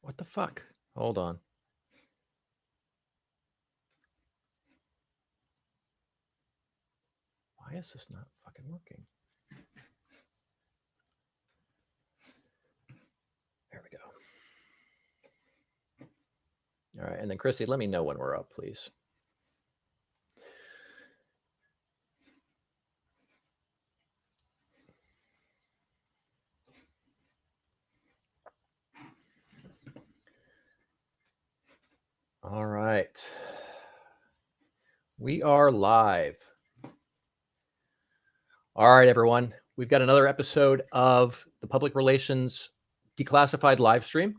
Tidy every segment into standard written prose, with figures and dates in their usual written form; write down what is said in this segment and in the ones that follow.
What the fuck? Hold on. Why is this not fucking working? There we go. All right, and then Chrissy, let me know when we're up, please. All right. We are live. All right, everyone. We've got another episode of the Public Relations Declassified live stream.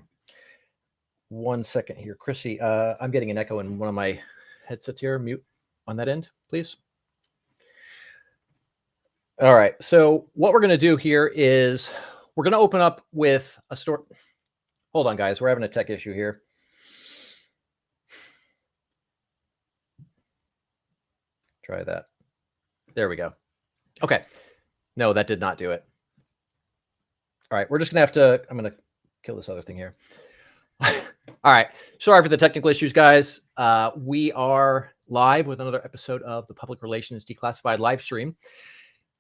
1 second here. Chrissy, I'm getting an echo in one of my headsets here. Mute on that end, please. All right. So what we're going to do here is we're going to open up with a story. Hold on, guys. We're having a tech issue here. Try that. There we go. Okay. No, that did not do it. All right. We're just going to have to, I'm going to kill this other thing here. All right. Sorry for the technical issues, guys. We are live with another episode of the Public Relations Declassified live stream.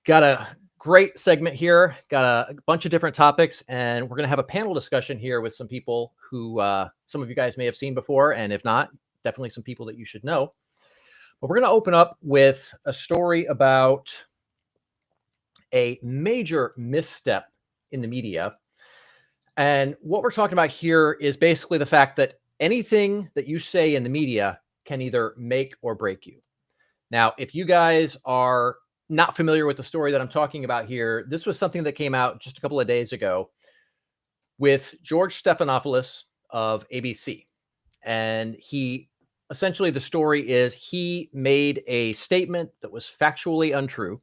Got a great segment here. Got a bunch of different topics, and we're going to have a panel discussion here with some people who some of you guys may have seen before, and if not, definitely some people that you should know. But we're going to open up with a story about a major misstep in the media. And what we're talking about here is basically the fact that anything that you say in the media can either make or break you. Now, if you guys are not familiar with the story that I'm talking about here, this was something that came out just a couple of days ago with George Stephanopoulos of ABC. And he essentially, the story is he made a statement that was factually untrue.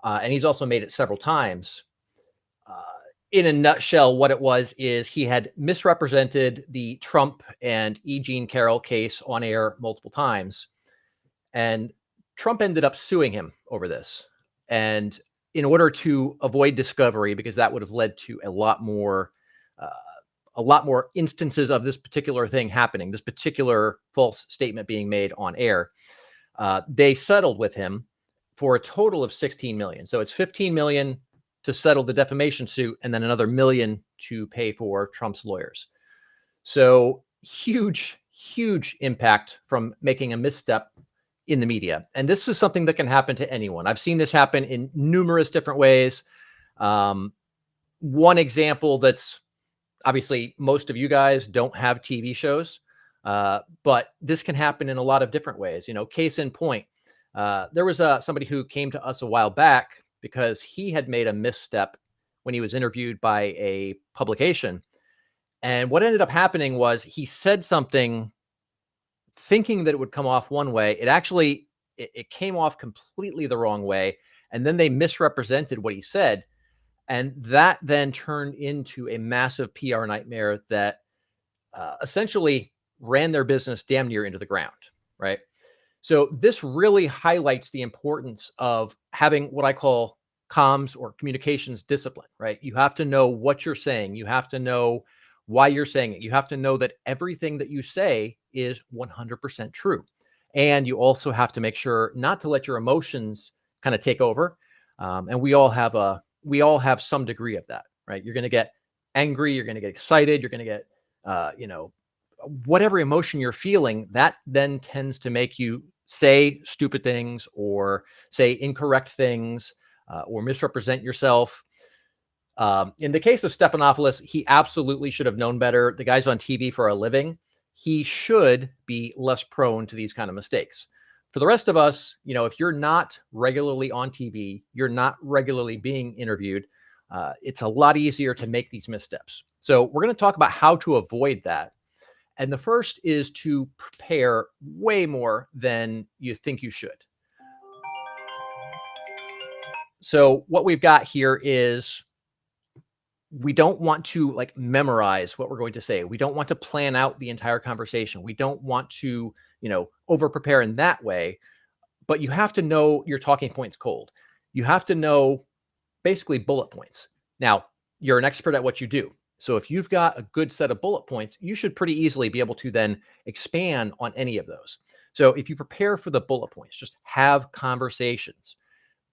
And he's also made it several times. In a nutshell, what it was is he had misrepresented the Trump and E. Jean Carroll case on air multiple times. And Trump ended up suing him over this. And in order to avoid discovery, because that would have led to a lot more instances of this particular thing happening, this particular false statement being made on air, they settled with him for a total of $16 million. So it's $15 million to settle the defamation suit, and then another $1 million to pay for Trump's lawyers. So huge, huge impact from making a misstep in the media. And this is something that can happen to anyone. I've seen this happen in numerous different ways. One example that's obviously most of you guys don't have TV shows, but this can happen in a lot of different ways. You know, case in point, there was somebody who came to us a while back because he had made a misstep when he was interviewed by a publication. And what ended up happening was he said something thinking that it would come off one way. It actually, it came off completely the wrong way. And then they misrepresented what he said. And that then turned into a massive PR nightmare that essentially ran their business damn near into the ground, right? So this really highlights the importance of having what I call comms or communications discipline, right? You have to know what you're saying. You have to know why you're saying it. You have to know that everything that you say is 100% true. And you also have to make sure not to let your emotions kind of take over. And we all have some degree of that, right? You're going to get angry. You're going to get excited. You're going to get, whatever emotion you're feeling, that then tends to make you say stupid things or say incorrect things or misrepresent yourself. In the case of Stephanopoulos, he absolutely should have known better. The guy's on TV for a living. He should be less prone to these kind of mistakes. For the rest of us, you know, if you're not regularly on TV, you're not regularly being interviewed, it's a lot easier to make these missteps. So we're going to talk about how to avoid that. And the first is to prepare way more than you think you should. So what we've got here is we don't want to like memorize what we're going to say. We don't want to plan out the entire conversation. We don't want to, over prepare in that way, but you have to know your talking points cold. You have to know basically bullet points. Now, you're an expert at what you do. So if you've got a good set of bullet points, you should pretty easily be able to then expand on any of those. So if you prepare for the bullet points, just have conversations,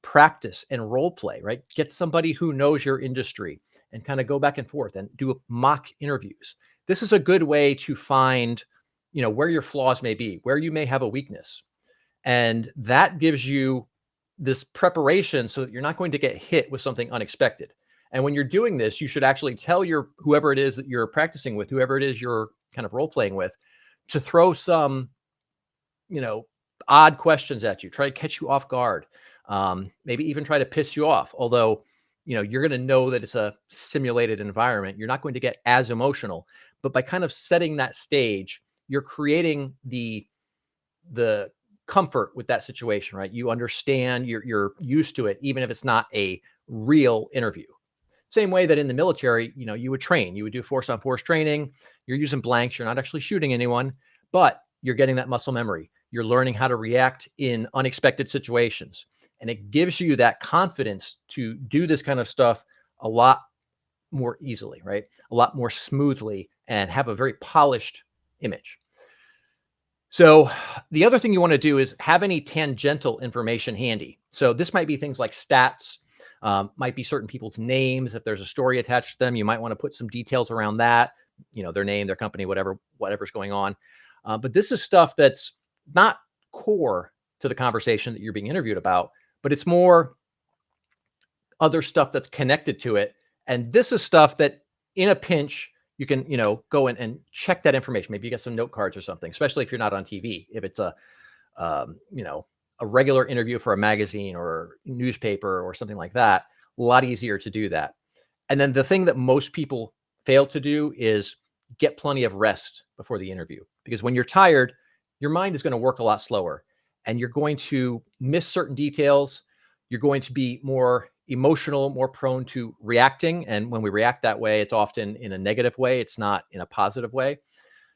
practice and role play, right? Get somebody who knows your industry and kind of go back and forth and do mock interviews. This is a good way to find, where your flaws may be, where you may have a weakness. And that gives you this preparation so that you're not going to get hit with something unexpected. And when you're doing this, you should actually tell whoever it is that you're practicing with, whoever it is you're kind of role playing with, to throw some, odd questions at you, try to catch you off guard, maybe even try to piss you off. Although, you're going to know that it's a simulated environment. You're not going to get as emotional, but by kind of setting that stage, you're creating the comfort with that situation, right? You understand, you're used to it, even if it's not a real interview. Same way that in the military, you would train, you would do force on force training. You're using blanks. You're not actually shooting anyone, but you're getting that muscle memory. You're learning how to react in unexpected situations. And it gives you that confidence to do this kind of stuff a lot more easily, right? A lot more smoothly and have a very polished image. So the other thing you want to do is have any tangential information handy. So this might be things like stats, might be certain people's names. If there's a story attached to them, you might want to put some details around that, their name, their company, whatever's going on. But this is stuff that's not core to the conversation that you're being interviewed about, but it's more other stuff that's connected to it. And this is stuff that in a pinch, you can, go in and check that information. Maybe you get some note cards or something, especially if you're not on TV. If it's a regular interview for a magazine or newspaper or something like that, a lot easier to do that. And then the thing that most people fail to do is get plenty of rest before the interview, because when you're tired, your mind is going to work a lot slower and you're going to miss certain details. You're going to be more emotional, more prone to reacting. And when we react that way, it's often in a negative way. It's not in a positive way.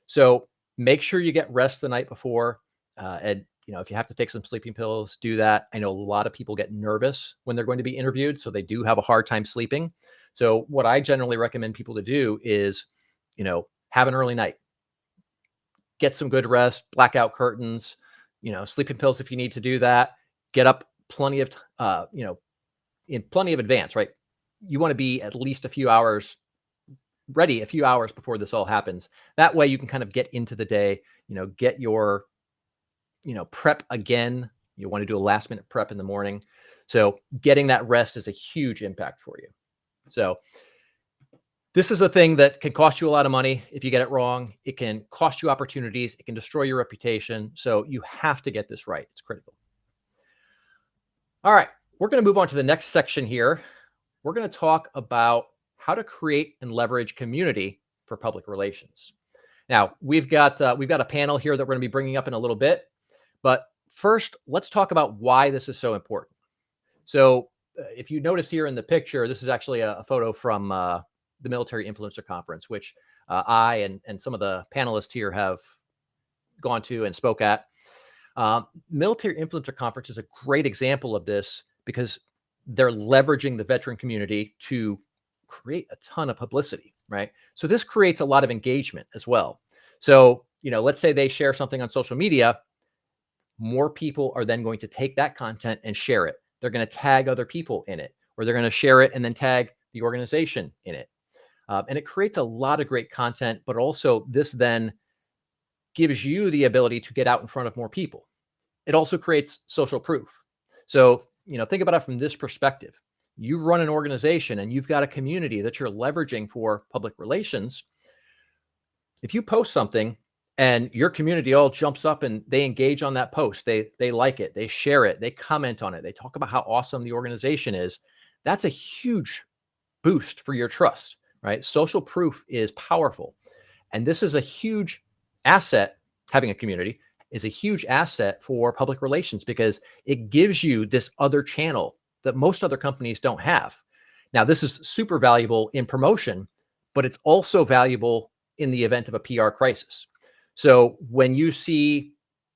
So make sure you get rest the night before. And, if you have to take some sleeping pills, do that. I know a lot of people get nervous when they're going to be interviewed, so they do have a hard time sleeping. So what I generally recommend people to do is, have an early night, get some good rest, blackout curtains, sleeping pills if you need to do that. Get up plenty of, in plenty of advance, right? You want to be at least a few hours ready, a few hours before this all happens. That way you can kind of get into the day, get your, prep again. You want to do a last minute prep in the morning. So getting that rest is a huge impact for you. So this is a thing that can cost you a lot of money if you get it wrong. It can cost you opportunities. It can destroy your reputation. So you have to get this right. It's critical. All right. We're going to move on to the next section here. We're going to talk about how to create and leverage community for public relations. Now, we've got a panel here that we're going to be bringing up in a little bit. But first, let's talk about why this is so important. So if you notice here in the picture, this is actually a photo from the Military Influencer Conference, which I and some of the panelists here have gone to and spoke at. Military Influencer Conference is a great example of this because they're leveraging the veteran community to create a ton of publicity, right? So this creates a lot of engagement as well. So, let's say they share something on social media. More people are then going to take that content and share it. They're going to tag other people in it, or they're going to share it and then tag the organization in it. And it creates a lot of great content, but also this then gives you the ability to get out in front of more people. It also creates social proof. So, think about it from this perspective. You run an organization and you've got a community that you're leveraging for public relations. If you post something and your community all jumps up and they engage on that post, they like it, they share it, they comment on it, they talk about how awesome the organization is, that's a huge boost for your trust, right? Social proof is powerful. And this is a huge asset. Having a community is a huge asset for public relations because it gives you this other channel that most other companies don't have. Now, this is super valuable in promotion, but it's also valuable in the event of a PR crisis. So when you see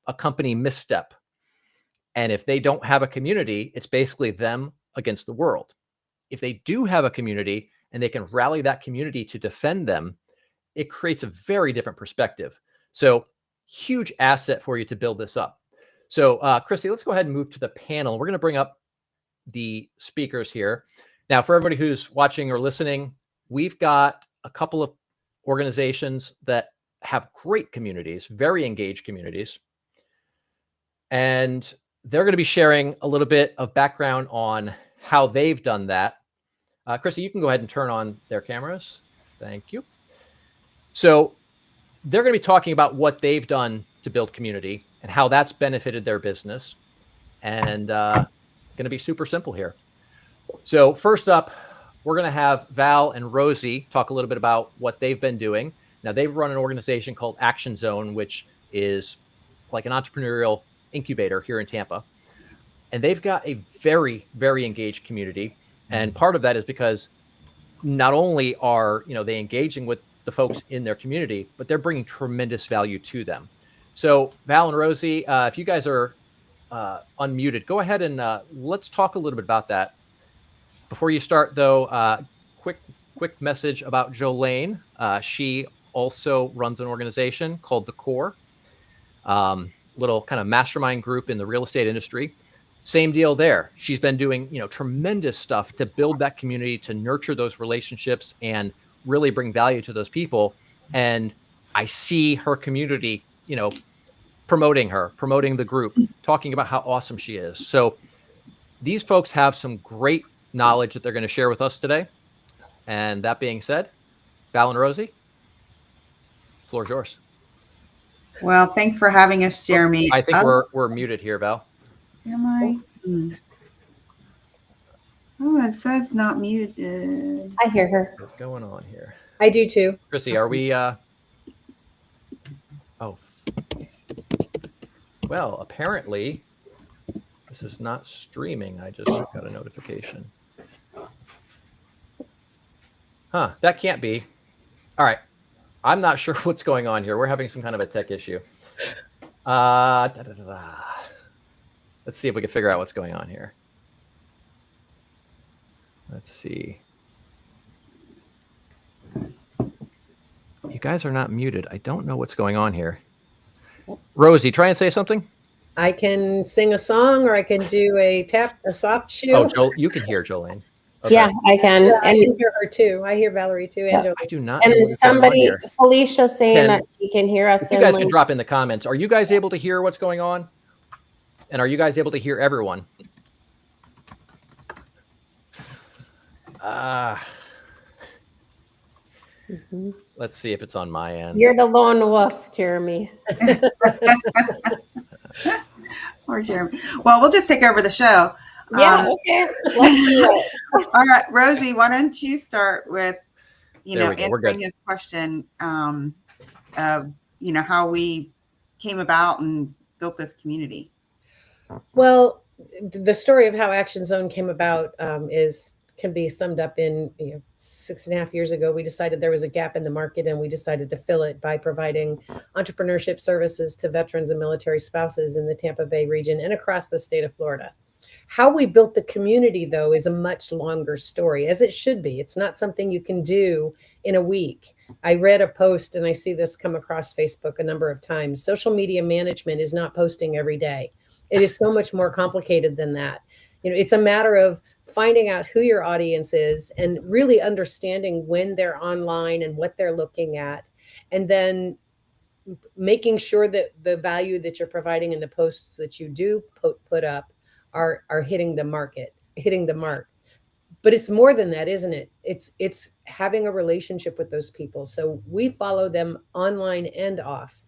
a company misstep, and if they don't have a community, it's basically them against the world. If they do have a community and they can rally that community to defend them, it creates a very different perspective. So huge asset for you to build this up. So Chrissy, let's go ahead and move to the panel. We're going to bring up the speakers here. Now, for everybody who's watching or listening, we've got a couple of organizations that have great communities, very engaged communities. And they're going to be sharing a little bit of background on how they've done that. Chrissy, you can go ahead and turn on their cameras. Thank you. So they're going to be talking about what they've done to build community and how that's benefited their business. And going to be super simple here. So first up, we're going to have Val and Rosie talk a little bit about what they've been doing. Now, they've run an organization called Action Zone, which is like an entrepreneurial incubator here in Tampa. And they've got a very, very engaged community. And part of that is because not only are, they engaging with the folks in their community, but they're bringing tremendous value to them. So Val and Rosie, if you guys are unmuted, go ahead and let's talk a little bit about that. Before you start, though, quick message about Jolene. She also runs an organization called The Core, little kind of mastermind group in the real estate industry. Same deal there. She's been doing, tremendous stuff to build that community, to nurture those relationships and really bring value to those people. And I see her community, promoting her, promoting the group, talking about how awesome she is. So these folks have some great knowledge that they're going to share with us today. And that being said, Val and Rosie, floor is yours. Well, thanks for having us, Jeremy. I think we're muted here, Val. Am I? Oh, it says not muted. I hear her. What's going on here? I do too. Chrissy, are we? Oh, well, apparently this is not streaming. I just got a notification. Huh, that can't be. All right. I'm not sure what's going on here. We're having some kind of a tech issue. Let's see if we can figure out what's going on here. Let's see. You guys are not muted. I don't know what's going on here. Rosie, try and say something. I can sing a song, or I can do a soft shoe. Oh, Joel, you can hear Jolene. Okay. Yeah, I can. Yeah, And I can hear her too. I hear Valerie too. And Jolene. I do not know and what's going on somebody, here. Felicia, saying that she can hear us. If you guys can drop in the comments. Are you guys able to hear what's going on? And are you guys able to hear everyone? Let's see if it's on my end. You're the lone wolf, Jeremy. Poor Jeremy. Well, we'll just take over the show. Yeah, okay. Let's do it. All right, Rosie, why don't you start with, answering his question of, how we came about and built this community. Well, the story of how Action Zone came about can be summed up in 6.5 years ago. We decided there was a gap in the market, and we decided to fill it by providing entrepreneurship services to veterans and military spouses in the Tampa Bay region and across the state of Florida. How we built the community, though, is a much longer story, as it should be. It's not something you can do in a week. I read a post, and I see this come across Facebook a number of times. Social media management is not posting every day. It is so much more complicated than that. It's a matter of finding out who your audience is and really understanding when they're online and what they're looking at, and then making sure that the value that you're providing in the posts that you do put up are hitting the mark. But it's more than that, isn't it? It's having a relationship with those people. So we follow them online and off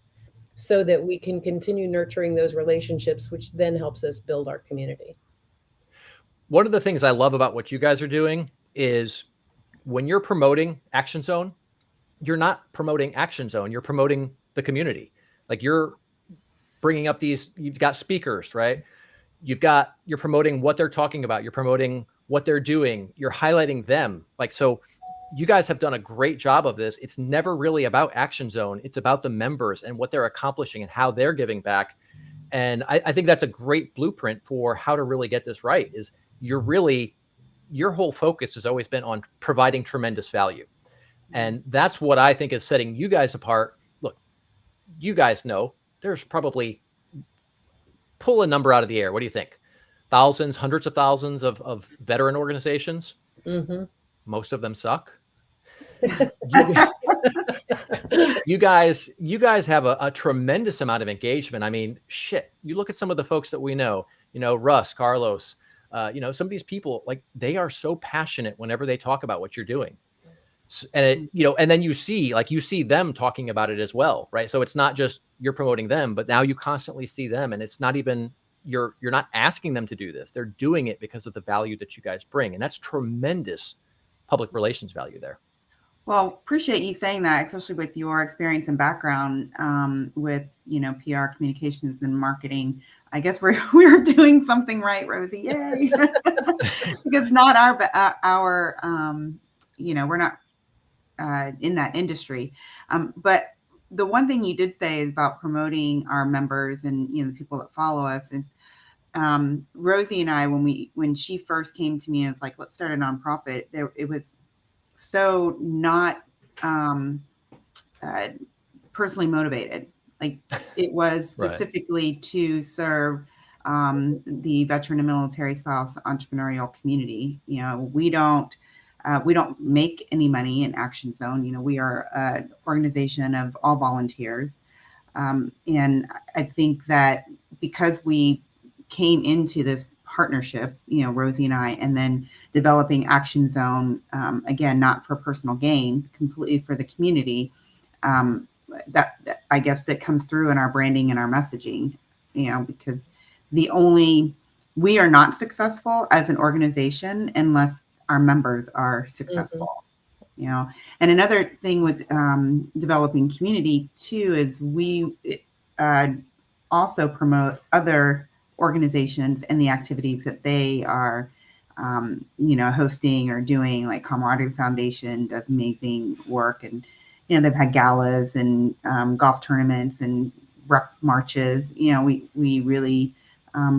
so that we can continue nurturing those relationships, which then helps us build our community. One of the things I love about what you guys are doing is when you're promoting Action Zone, you're not promoting Action Zone, you're promoting the community. Like, you're bringing up you've got speakers, right? You're promoting what they're talking about. You're promoting what they're doing. You're highlighting them. So you guys have done a great job of this. It's never really about Action Zone. It's about the members and what they're accomplishing and how they're giving back. And I think that's a great blueprint for how to really get this right, is you're really your whole focus has always been on providing tremendous value. And that's what I think is setting you guys apart. Look, you guys know there's probably, pull a number out of the air. What do you think? Thousands, hundreds of thousands of veteran organizations. Mm-hmm. Most of them suck. You guys have a tremendous amount of engagement. I mean, shit, you look at some of the folks that we know, Russ, Carlos, some of these people, like, they are so passionate whenever they talk about what you're doing. And and then you see them talking about it as well, right? So it's not just you're promoting them, but now you constantly see them, and it's not even, you're not asking them to do this. They're doing it because of the value that you guys bring. And that's tremendous public relations value there. Well, appreciate you saying that, especially with your experience and background with, PR communications and marketing. I guess we're doing something right, Rosie. Yay. Because not our we're not in that industry. But the one thing you did say is about promoting our members and, the people that follow us is, Rosie and I, when she first came to me, and it's like, let's start a nonprofit, it was so not personally motivated. Like, it was specifically to serve the veteran and military spouse entrepreneurial community. We don't make any money in Action Zone. We are an organization of all volunteers. And I think that because we came into this partnership, Rosie and I, and then developing Action Zone, again, not for personal gain, completely for the community, that I guess that comes through in our branding and our messaging, because we are not successful as an organization unless our members are successful. And another thing with developing community too is we also promote other organizations and the activities that they are hosting or doing. Like Camaraderie Foundation does amazing work, and they've had galas and golf tournaments and rep marches. We really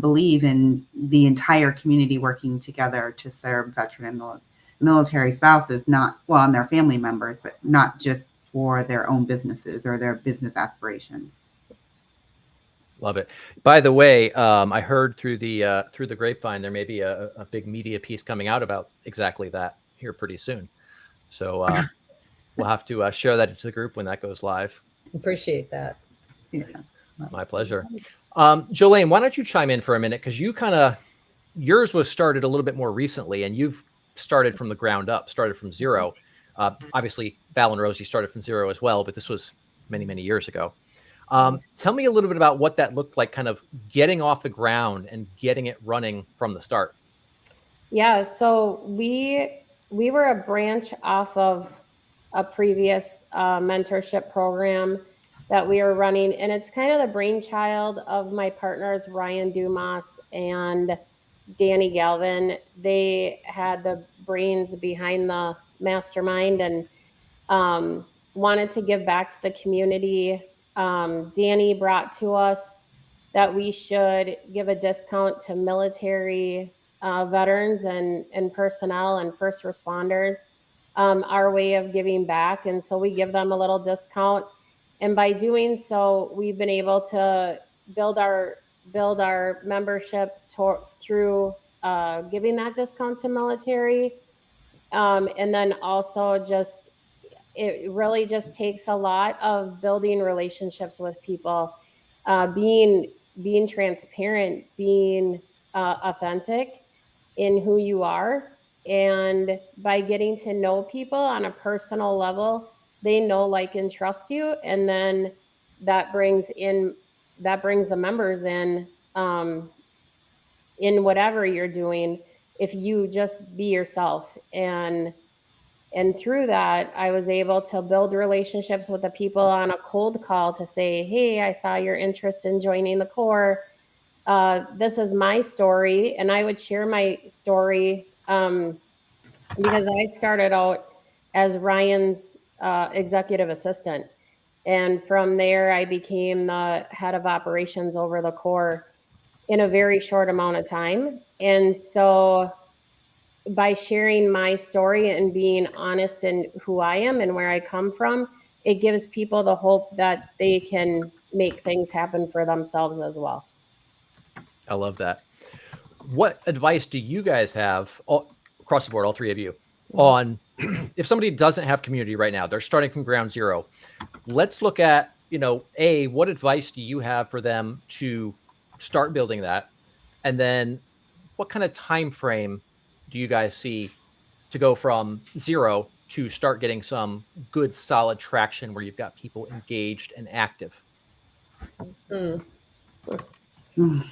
believe in the entire community working together to serve veteran and military spouses, and their family members, but not just for their own businesses or their business aspirations. Love it. By the way, I heard through the grapevine there may be a big media piece coming out about exactly that here pretty soon. So we'll have to share that into the group when that goes live. Appreciate that. Yeah, my pleasure. Jolene, why don't you chime in for a minute, because yours was started a little bit more recently, and you've started from the ground up, started from zero. Obviously, Val and Rosie started from zero as well, but this was many, many years ago. Tell me a little bit about what that looked like, kind of getting off the ground and getting it running from the start. Yeah, so we were a branch off of a previous mentorship program that we were running, and it's kind of the brainchild of my partners, Ryan Dumas and Danny Galvin. They had the brains behind the mastermind and wanted to give back to the community. Danny brought to us that we should give a discount to military veterans and personnel and first responders, our way of giving back. And so we give them a little discount. And by doing so, we've been able to build our membership through giving that discount to military. And then also it really just takes a lot of building relationships with people, being transparent, being authentic in who you are. And by getting to know people on a personal level, they know, like, and trust you. And then that brings the members in whatever you're doing, if you just be yourself. And through that, I was able to build relationships with the people on a cold call to say, hey, I saw your interest in joining the Corps. This is my story. And I would share my story because I started out as Ryan's executive assistant. And from there, I became the head of operations over the Corps in a very short amount of time. And so by sharing my story and being honest in who I am and where I come from, it gives people the hope that they can make things happen for themselves as well. I love that. What advice do you guys have across the board, all three of you, on if somebody doesn't have community right now, they're starting from ground zero. Let's look at, what advice do you have for them to start building that? And then what kind of time frame do you guys see to go from zero to start getting some good, solid traction where you've got people engaged and active? Hmm. Mm.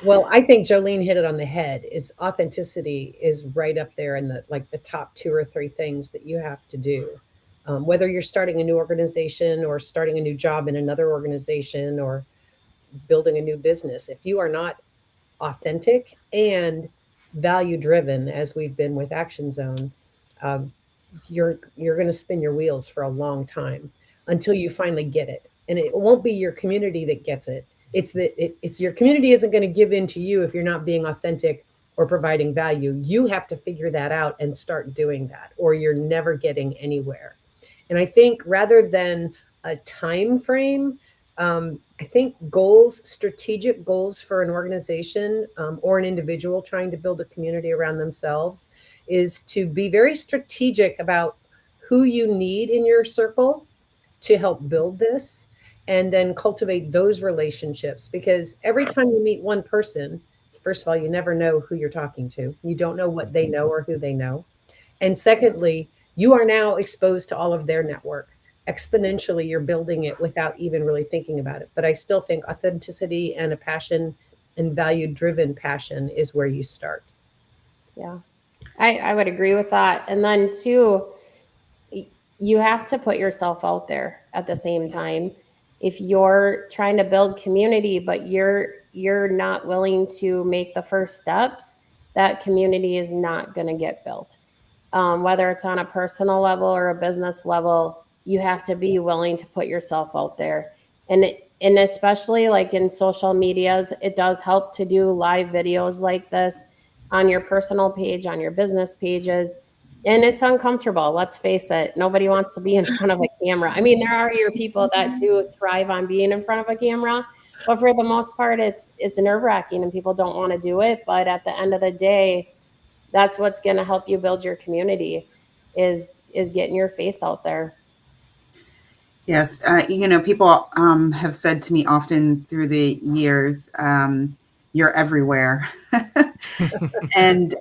Well, I think Jolene hit it on the head. Is authenticity is right up there in the top 2 or 3 things that you have to do. Whether you're starting a new organization or starting a new job in another organization or building a new business, if you are not authentic and value driven, as we've been with Action Zone, um, you're going to spin your wheels for a long time until you finally get it. And it won't be your community that gets it. It's your community isn't going to give in to you if you're not being authentic or providing value. You have to figure that out and start doing that, or you're never getting anywhere. And I think rather than a time frame, I think strategic goals for an organization or an individual trying to build a community around themselves is to be very strategic about who you need in your circle to help build this, and then cultivate those relationships. Because every time you meet one person, first of all, you never know who you're talking to. You don't know what they know or who they know. And secondly, you are now exposed to all of their network. Exponentially, you're building it without even really thinking about it. But I still think authenticity and a passion and value driven passion is where you start. Yeah, I would agree with that. And then too, you have to put yourself out there at the same time. If you're trying to build community, but you're not willing to make the first steps, that community is not going to get built. Whether it's on a personal level or a business level, you have to be willing to put yourself out there. And especially like in social medias, it does help to do live videos like this on your personal page, on your business pages. And it's uncomfortable. Let's face it. Nobody wants to be in front of a camera. I mean, there are your people that do thrive on being in front of a camera, but for the most part, it's nerve-wracking and people don't want to do it. But at the end of the day, that's what's going to help you build your community is getting your face out there. Yes. People have said to me often through the years, you're everywhere. And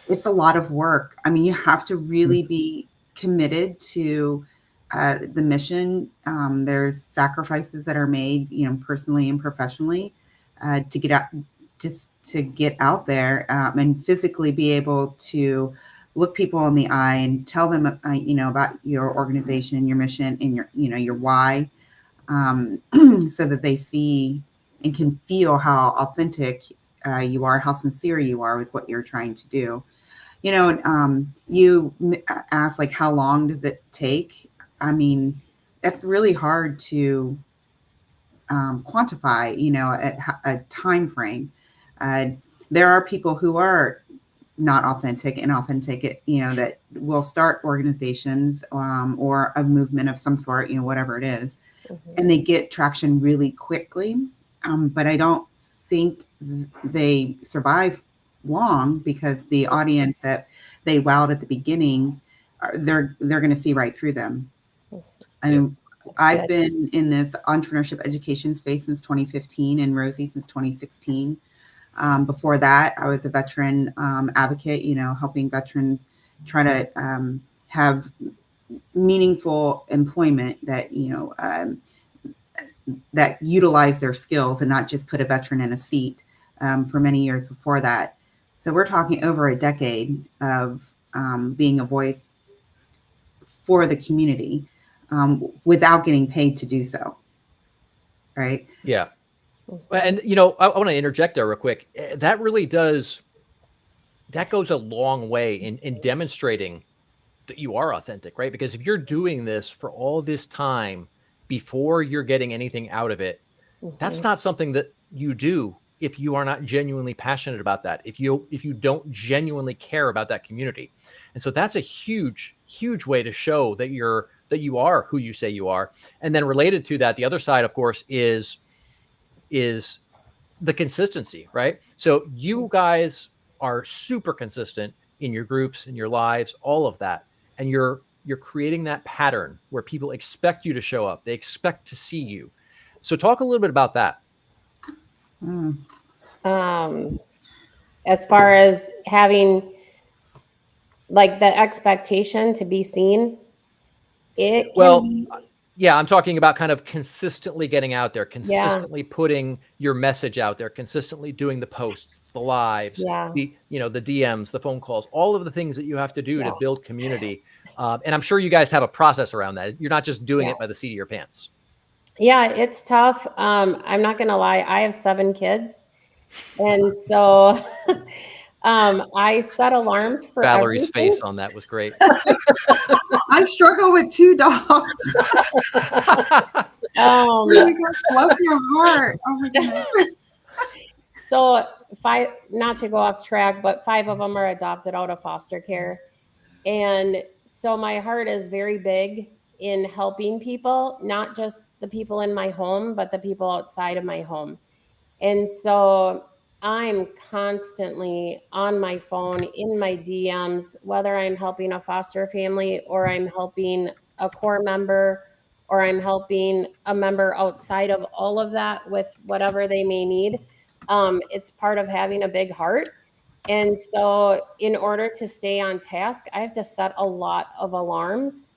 it's a lot of work. I mean, you have to really be committed to the mission. There's sacrifices that are made, personally and professionally, to get out, just to get out there and physically be able to look people in the eye and tell them, about your organization, your mission, and your why, so that they see and can feel how authentic you are, how sincere you are with what you're trying to do. You asked, like, how long does it take? I mean, that's really hard to quantify, a time frame. There are people who are not authentic and authentic, that will start organizations or a movement of some sort, whatever it is, and they get traction really quickly. But I don't think they survive long, because the audience that they wowed at the beginning, they're going to see right through them. I mean, I've been in this entrepreneurship education space since 2015 and Rosie since 2016. Before that, I was a veteran advocate, helping veterans try to have meaningful employment that, that utilize their skills and not just put a veteran in a seat for many years before that. So we're talking over a decade of being a voice for the community without getting paid to do so. Right? Yeah. And, I want to interject there real quick. That really goes a long way in demonstrating that you are authentic, right? Because if you're doing this for all this time before you're getting anything out of it, that's not something that you do if you are not genuinely passionate about that, if you don't genuinely care about that community. And so that's a huge way to show that you are who you say you are. And then related to that, the other side, of course, is the consistency, right? So you guys are super consistent in your groups, in your lives, all of that. And you're creating that pattern where people expect you to show up. They expect to see you. So talk a little bit about that. As far as having like the expectation to be seen, yeah, I'm talking about kind of consistently getting out there, consistently putting your message out there, consistently doing the posts, the lives, the DMs, the phone calls, all of the things that you have to do to build community. And I'm sure you guys have a process around that. You're not just doing it by the seat of your pants. Yeah, it's tough. I'm not going to lie. I have 7 kids. And so I set alarms for Valerie's everything. face on that was great. I struggle with 2 dogs. Oh my gosh, bless your heart. Oh my goodness. So 5, not to go off track, but 5 of them are adopted out of foster care. And so my heart is very big in helping people, not just the people in my home, but the people outside of my home. And so I'm constantly on my phone, in my DMs, whether I'm helping a foster family or I'm helping a core member or I'm helping a member outside of all of that with whatever they may need. It's part of having a big heart. And so in order to stay on task, I have to set a lot of alarms.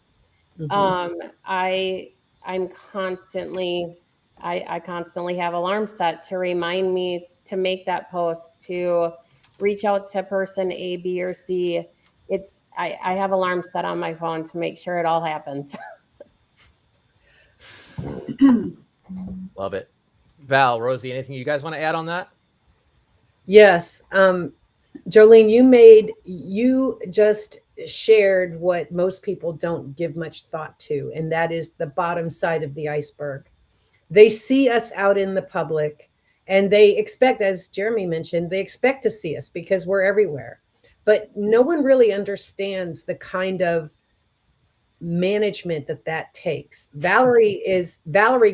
I'm constantly, I constantly have alarms set to remind me to make that post, to reach out to person A, B, or C. I have alarms set on my phone to make sure it all happens. Love it. Val, Rosie, anything you guys want to add on that? Yes. Jolene, you just shared what most people don't give much thought to, and that is the bottom side of the iceberg. They see us out in the public and they expect, as Jeremy mentioned, they expect to see us because we're everywhere. But no one really understands the kind of management that takes. Valerie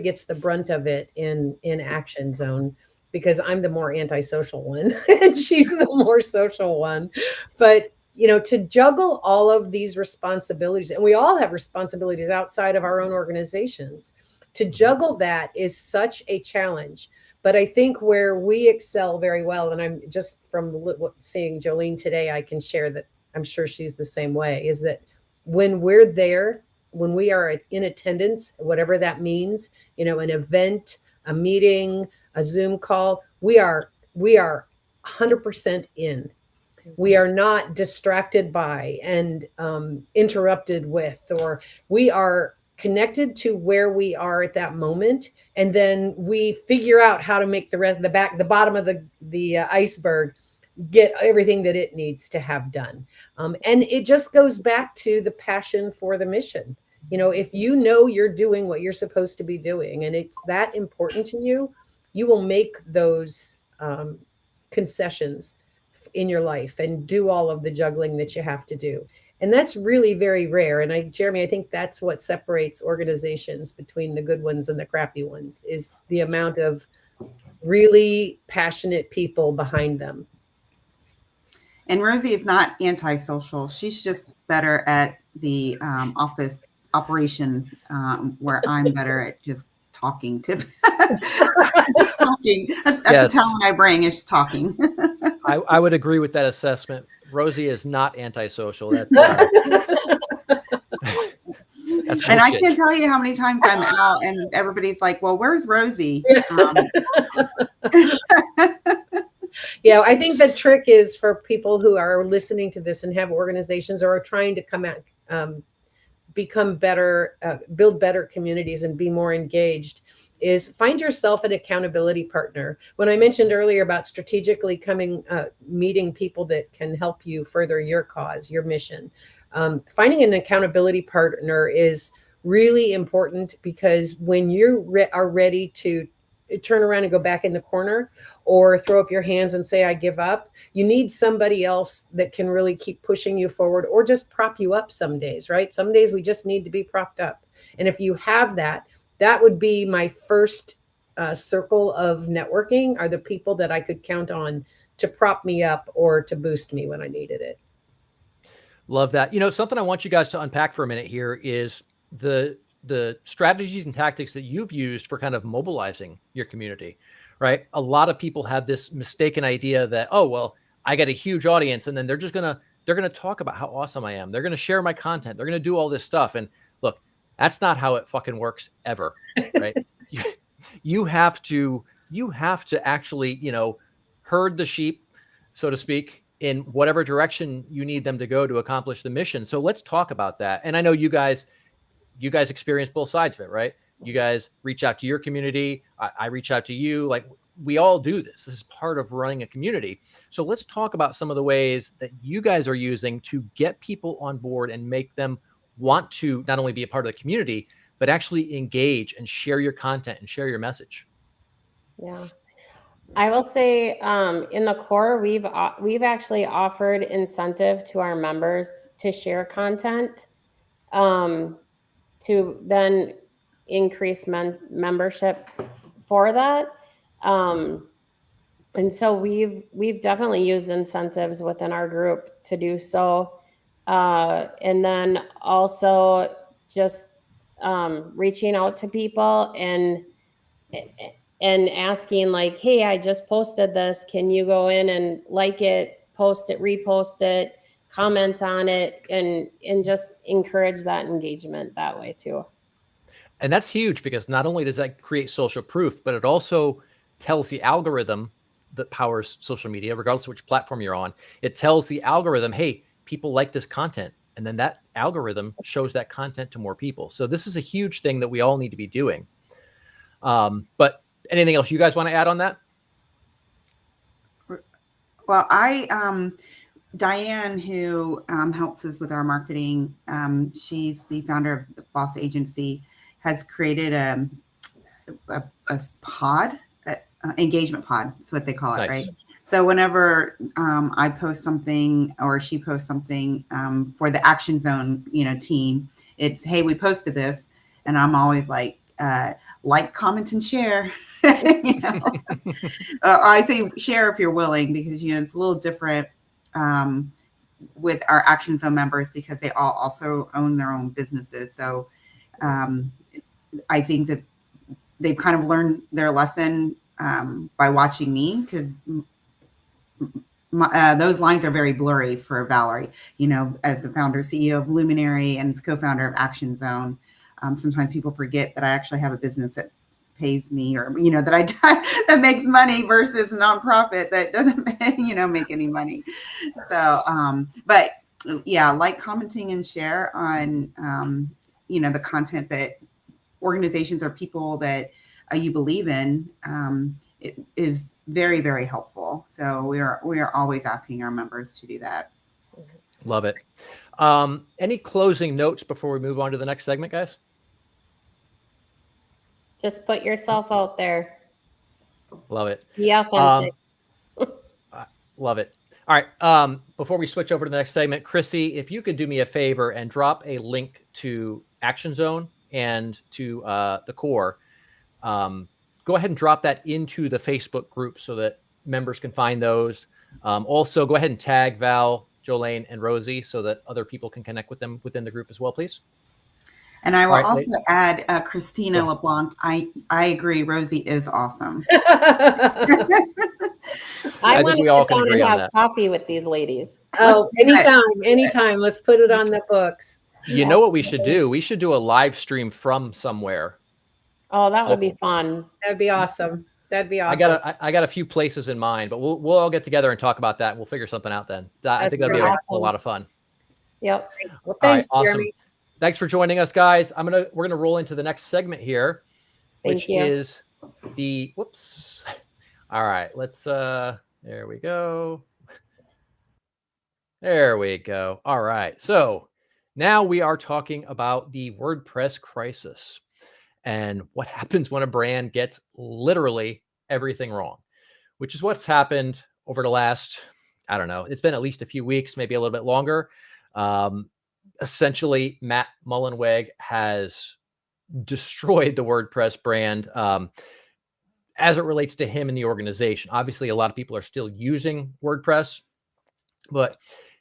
gets the brunt of it in Action Zone because I'm the more antisocial one and she's the more social one. But to juggle all of these responsibilities, and we all have responsibilities outside of our own organizations, to juggle that is such a challenge. But I think where we excel very well, and I'm just from seeing Jolene today, I can share that I'm sure she's the same way, is that when we're there, when we are in attendance, whatever that means, an event, a meeting, a Zoom call, we are 100% in. We are not distracted by and interrupted with, or we are connected to where we are at that moment. And then we figure out how to make the rest, the bottom of the iceberg, get everything that it needs to have done. And it just goes back to the passion for the mission. If you're doing what you're supposed to be doing and it's that important to you, you will make those concessions in your life and do all of the juggling that you have to do. And that's really very rare. And Jeremy, I think that's what separates organizations between the good ones and the crappy ones, is the amount of really passionate people behind them. And Rosie is not antisocial. She's just better at the office operations, where I'm better at just talking to talking. That's the talent I bring, is talking. I would agree with that assessment. Rosie is not antisocial. That's and I can't tell you how many times I'm out and everybody's like, well, where's Rosie? Yeah, I think the trick is for people who are listening to this and have organizations or are trying to come out, become better, build better communities and be more engaged, is find yourself an accountability partner. When I mentioned earlier about strategically meeting people that can help you further your cause, your mission, finding an accountability partner is really important, because when you are ready to turn around and go back in the corner or throw up your hands and say, I give up. You need somebody else that can really keep pushing you forward or just prop you up some days, right? Some days we just need to be propped up. And if you have that, that would be my first circle of networking, are the people that I could count on to prop me up or to boost me when I needed it. Love that. You know, something I want you guys to unpack for a minute here is the strategies and tactics that you've used for kind of mobilizing your community, right? A lot of people have this mistaken idea that, oh, well, I got a huge audience and then they're going to talk about how awesome I am. They're going to share my content. They're going to do all this stuff. And look, that's not how it fucking works ever, right? You have to actually, you know, herd the sheep, so to speak, in whatever direction you need them to go to accomplish the mission. So let's talk about that. And I know you guys experience both sides of it, right? You guys reach out to your community. I reach out to you. Like, we all do this. This is part of running a community. So let's talk about some of the ways that you guys are using to get people on board and make them want to not only be a part of the community, but actually engage and share your content and share your message. Yeah. I will say, in the core, we've actually offered incentive to our members to share content, to then increase membership for that. And so we've definitely used incentives within our group to do so. And then also just reaching out to people and asking like, hey, I just posted this. Can you go in and like it, post it, repost it, comment on it, and just encourage that engagement that way too. And that's huge, because not only does that create social proof, but it also tells the algorithm that powers social media, regardless of which platform you're on, it tells the algorithm, hey, people like this content. And then that algorithm shows that content to more people. So this is a huge thing that we all need to be doing. But anything else you guys want to add on that? Well, Diane, who helps us with our marketing, she's the founder of the Boss Agency, has created a pod, engagement pod. That's what they call it, Nice. right? So whenever I post something or she posts something for the Action Zone, team, it's, hey, we posted this, and I'm always like, comment, and share. Or I say share if you're willing, because it's a little different with our Action Zone members, because they all also own their own businesses. So I think that they've kind of learned their lesson by watching me, because those lines are very blurry for Valerie, as the founder, CEO of Luminary and co-founder of Action Zone. Sometimes people forget that I actually have a business that pays me, or, that makes money, versus a nonprofit that doesn't, make any money. So, but yeah, like, commenting, and share on, the content that organizations or people that you believe in, it is very, very helpful. So we are always asking our members to do that. Love it. Any closing notes before we move on to the next segment, guys? Just put yourself out there. Love it. Be authentic. Love it. All right. Before we switch over to the next segment, Chrissy, if you could do me a favor and drop a link to Action Zone and to the core, go ahead and drop that into the Facebook group so that members can find those. Also, go ahead and tag Val, Jolene, and Rosie so that other people can connect with them within the group as well, please. And I will also add Christina LeBlanc. I agree. Rosie is awesome. I want to sit down and have coffee with these ladies. Oh, anytime. Let's put it on the books. You know what we should do? We should do a live stream from somewhere. Oh, that would be fun. That'd be awesome. That'd be awesome. I got a few places in mind, but we'll all get together and talk about that. We'll figure something out then. I think that'd be a lot of fun. Yep. Well, thanks, all right, awesome. Jeremy. Thanks for joining us, guys. We're gonna roll into the next segment here, which is the whoops. All right, let's there we go. There we go. All right. So now we are talking about the WordPress crisis. and what happens when a brand gets literally everything wrong, which is what's happened over the last, I don't know, it's been at least a few weeks, maybe a little bit longer. Essentially, Matt Mullenweg has destroyed the WordPress brand as it relates to him and the organization. Obviously, a lot of people are still using WordPress, but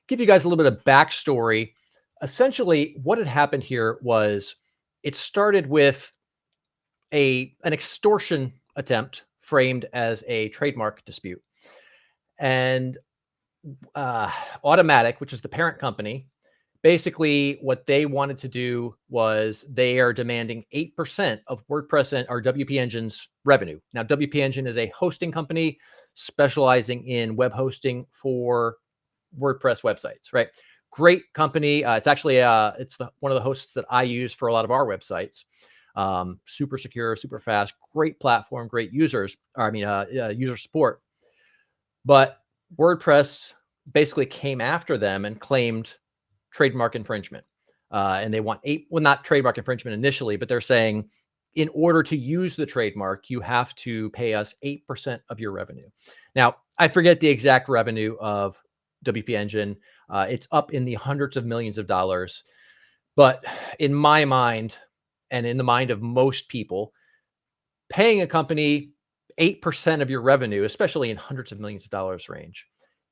give you guys a little bit of backstory. Essentially, what had happened here was it started with an extortion attempt framed as a trademark dispute. And Automatic, which is the parent company, basically what they wanted to do was they are demanding 8% of WordPress or WP Engine's revenue. Now, WP Engine is a hosting company specializing in web hosting for WordPress websites, right? Great company. It's actually one of the hosts that I use for a lot of our websites. Super secure, super fast, great platform, great users. User support. But WordPress basically came after them and claimed trademark infringement. And they want not trademark infringement initially, but they're saying in order to use the trademark, you have to pay us 8% of your revenue. Now, I forget the exact revenue of WP Engine. It's up in the hundreds of millions of dollars. But in my mind, and in the mind of most people, paying a company 8% of your revenue, especially in hundreds of millions of dollars range,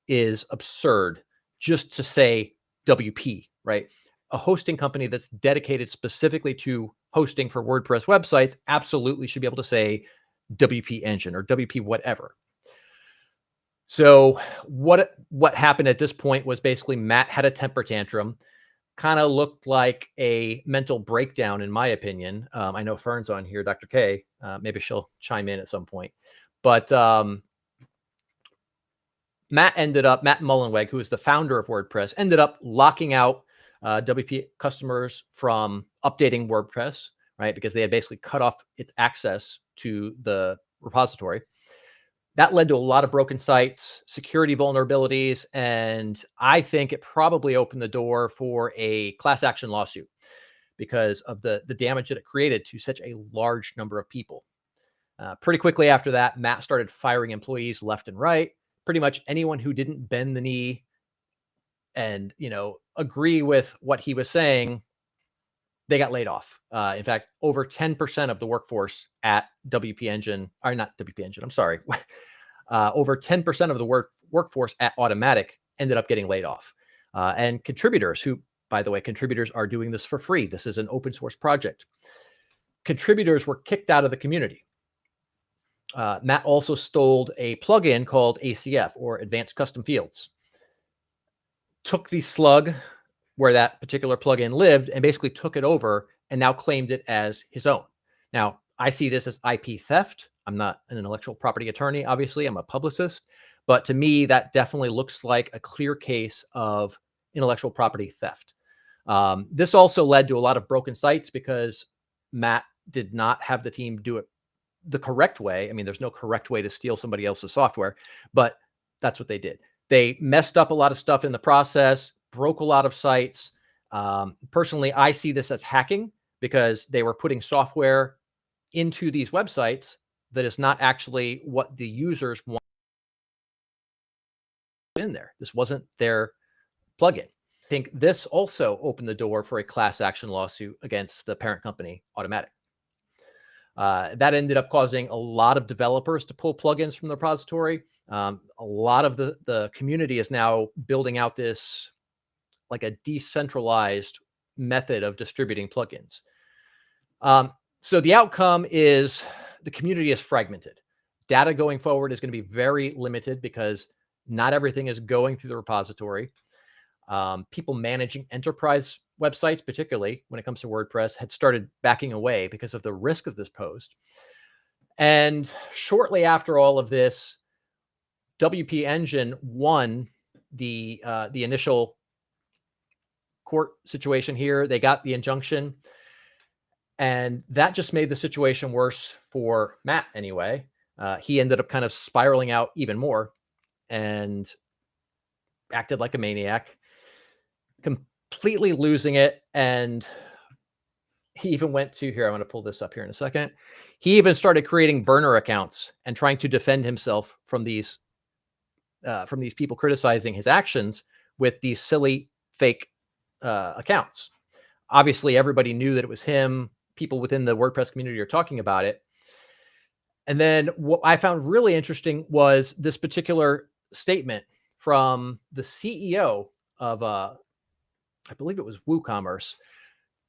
is absurd just to say WP, right? A hosting company that's dedicated specifically to hosting for WordPress websites absolutely should be able to say WP Engine or WP whatever. So what happened at this point was basically Matt had a temper tantrum, kind of looked like a mental breakdown, in my opinion. I know Fern's on here, Dr. K. Maybe she'll chime in at some point. But Matt Mullenweg, who is the founder of WordPress, ended up locking out WP customers from updating WordPress, right? Because they had basically cut off its access to the repository. That led to a lot of broken sites, security vulnerabilities, and I think it probably opened the door for a class action lawsuit because of the damage that it created to such a large number of people. Pretty quickly after that, Matt started firing employees left and right. Pretty much anyone who didn't bend the knee and, agree with what he was saying, they got laid off. In fact, over 10% of the workforce at WP Engine, or not WP Engine, I'm sorry. Over 10% of the workforce at Automatic ended up getting laid off. And contributors who, by the way, contributors are doing this for free. This is an open source project. Contributors were kicked out of the community. Matt also stole a plugin called ACF, or Advanced Custom Fields. Took the slug where that particular plugin lived and basically took it over and now claimed it as his own. Now, I see this as IP theft. I'm not an intellectual property attorney, obviously. I'm a publicist. But to me, that definitely looks like a clear case of intellectual property theft. This also led to a lot of broken sites because Matt did not have the team do it the correct way. I mean, there's no correct way to steal somebody else's software, but that's what they did. They messed up a lot of stuff in the process, broke a lot of sites. Personally, I see this as hacking because they were putting software into these websites that is not actually what the users want in there. This wasn't their plugin. I think this also opened the door for a class action lawsuit against the parent company, Automatic. That ended up causing a lot of developers to pull plugins from the repository. A lot of the community is now building out this like a decentralized method of distributing plugins. So the outcome is the community is fragmented. Data going forward is going to be very limited because not everything is going through the repository. People managing enterprise websites, particularly when it comes to WordPress, had started backing away because of the risk of this post. And shortly after all of this, WP Engine won the initial court situation here. They got the injunction, and that just made the situation worse for Matt anyway. He ended up kind of spiraling out even more and acted like a maniac, completely losing it. And he even went to here. I'm going to pull this up here in a second. He even started creating burner accounts and trying to defend himself from these people criticizing his actions with these silly fake accounts. Obviously, everybody knew that it was him. People within the WordPress community are talking about it. And then what I found really interesting was this particular statement from the CEO of, I believe it was WooCommerce,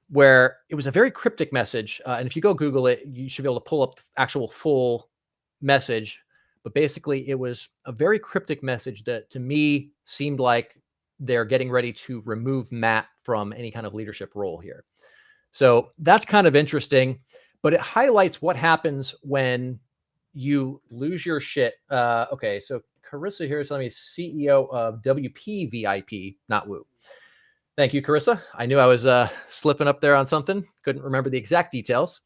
where it was a very cryptic message. And if you go Google it, you should be able to pull up the actual full message. But basically, it was a very cryptic message that to me seemed like they're getting ready to remove Matt from any kind of leadership role here. So that's kind of interesting, but it highlights what happens when you lose your shit. Okay, so Carissa here is telling me CEO of WPVIP, not Woo. Thank you, Carissa. I knew I was slipping up there on something. Couldn't remember the exact details.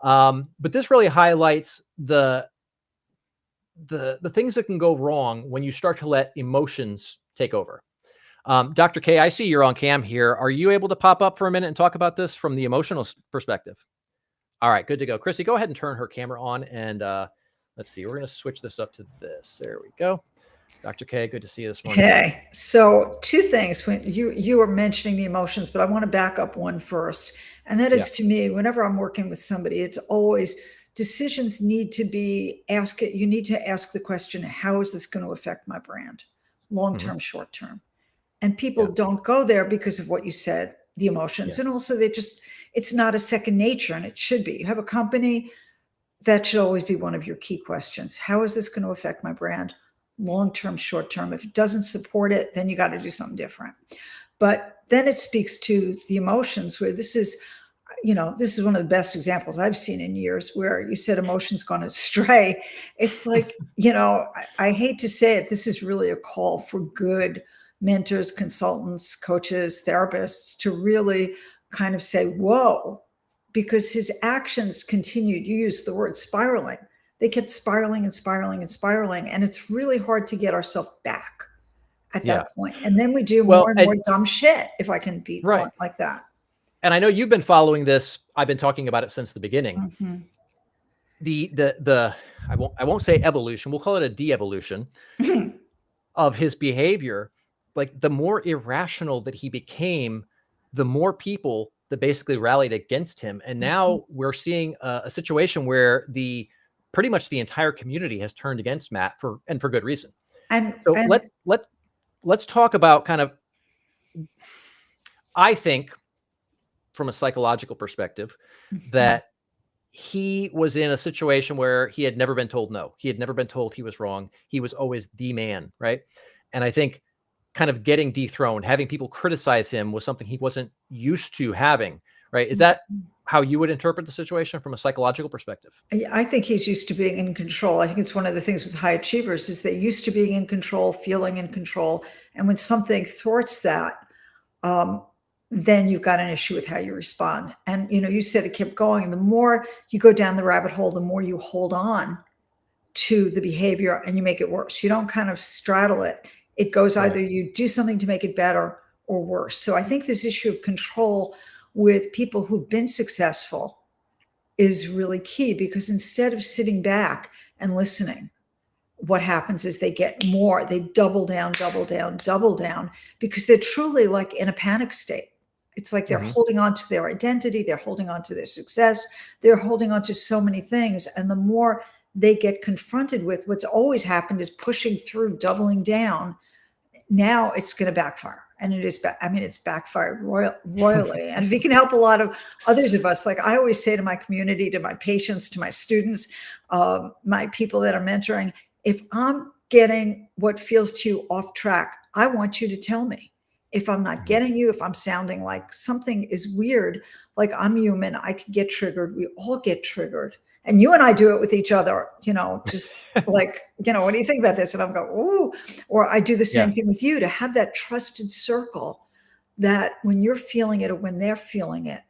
But this really highlights the things that can go wrong when you start to let emotions take over. Dr. K, I see you're on cam here. Are you able to pop up for a minute and talk about this from the emotional perspective? All right, good to go. Chrissy, go ahead and turn her camera on, and let's see. We're going to switch this up to this. There we go. Dr. K, good to see you this morning. Okay, so two things. When you were mentioning the emotions, but I want to back up one first. And that is, to me, whenever I'm working with somebody, it's always decisions need to be asked. You need to ask the question, how is this going to affect my brand? Long-term, short-term. And people don't go there because of what you said, the emotions. And also it's not a second nature, and it should be. You have a company, that should always be one of your key questions. How is this going to affect my brand? Long-term, short-term. If it doesn't support it, then you got to do something different. But then it speaks to the emotions, where this is one of the best examples I've seen in years, where you said emotions gone astray. It's like, I hate to say it, this is really a call for good mentors, consultants, coaches, therapists to really kind of say, whoa, because his actions continued. You used the word spiraling. They kept spiraling and spiraling and spiraling. And it's really hard to get ourselves back at that point. And then we do more and more dumb shit, if I can be blunt like that. And I know you've been following this. I've been talking about it since the beginning. I won't say evolution. We'll call it a de-evolution of his behavior. Like, the more irrational that he became, the more people that basically rallied against him. And now we're seeing a situation where pretty much the entire community has turned against Matt for good reason. And so let's talk about kind of, I think, from a psychological perspective, that he was in a situation where he had never been told no. He had never been told he was wrong. He was always the man, right? And I think kind of getting dethroned, having people criticize him was something he wasn't used to having, right? Is that how you would interpret the situation from a psychological perspective? I think he's used to being in control. I think it's one of the things with high achievers is they're used to being in control, feeling in control. And when something thwarts that, then you've got an issue with how you respond. And, you said it kept going. And the more you go down the rabbit hole, the more you hold on to the behavior and you make it worse. You don't kind of straddle it. It goes either you do something to make it better or worse. So I think this issue of control with people who've been successful is really key, because instead of sitting back and listening, what happens is they get more, they double down, because they're truly like in a panic state. It's like they're holding on to their identity, they're holding on to their success, they're holding on to so many things. And the more they get confronted with what's always happened is pushing through, doubling down, now it's going to backfire. And it is, it's backfired royally. And if you can help a lot of others of us, like I always say to my community, to my patients, to my students, my people that are mentoring, if I'm getting what feels to you off track, I want you to tell me. If I'm not getting you, if I'm sounding like something is weird, like I'm human, I can get triggered. We all get triggered. And you and I do it with each other, just like, what do you think about this? And I'm going, ooh, or I do the same thing with you, to have that trusted circle that when you're feeling it or when they're feeling it,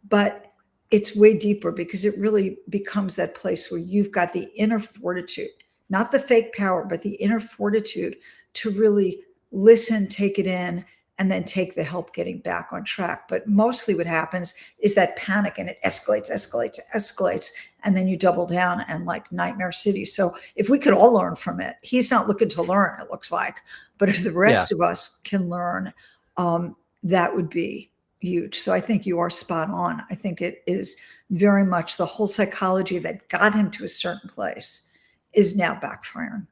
but it's way deeper, because it really becomes that place where you've got the inner fortitude, not the fake power, but the inner fortitude to really listen, take it in, and then take the help getting back on track. But mostly what happens is that panic, and it escalates, and then you double down and like Nightmare City. So if we could all learn from it, he's not looking to learn, it looks like, but if the rest of us can learn, that would be huge. So I think you are spot on. I think it is very much the whole psychology that got him to a certain place is now backfiring.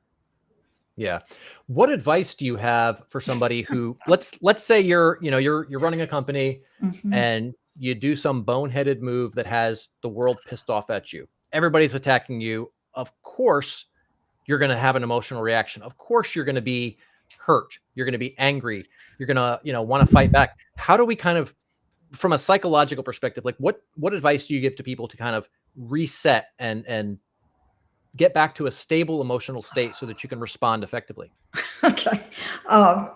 Yeah. What advice do you have for somebody who, let's say you're running a company and you do some boneheaded move that has the world pissed off at you. Everybody's attacking you. Of course, you're going to have an emotional reaction. Of course, you're going to be hurt. You're going to be angry. You're going to, want to fight back. How do we kind of, from a psychological perspective, like what advice do you give to people to kind of reset and get back to a stable emotional state so that you can respond effectively? Okay.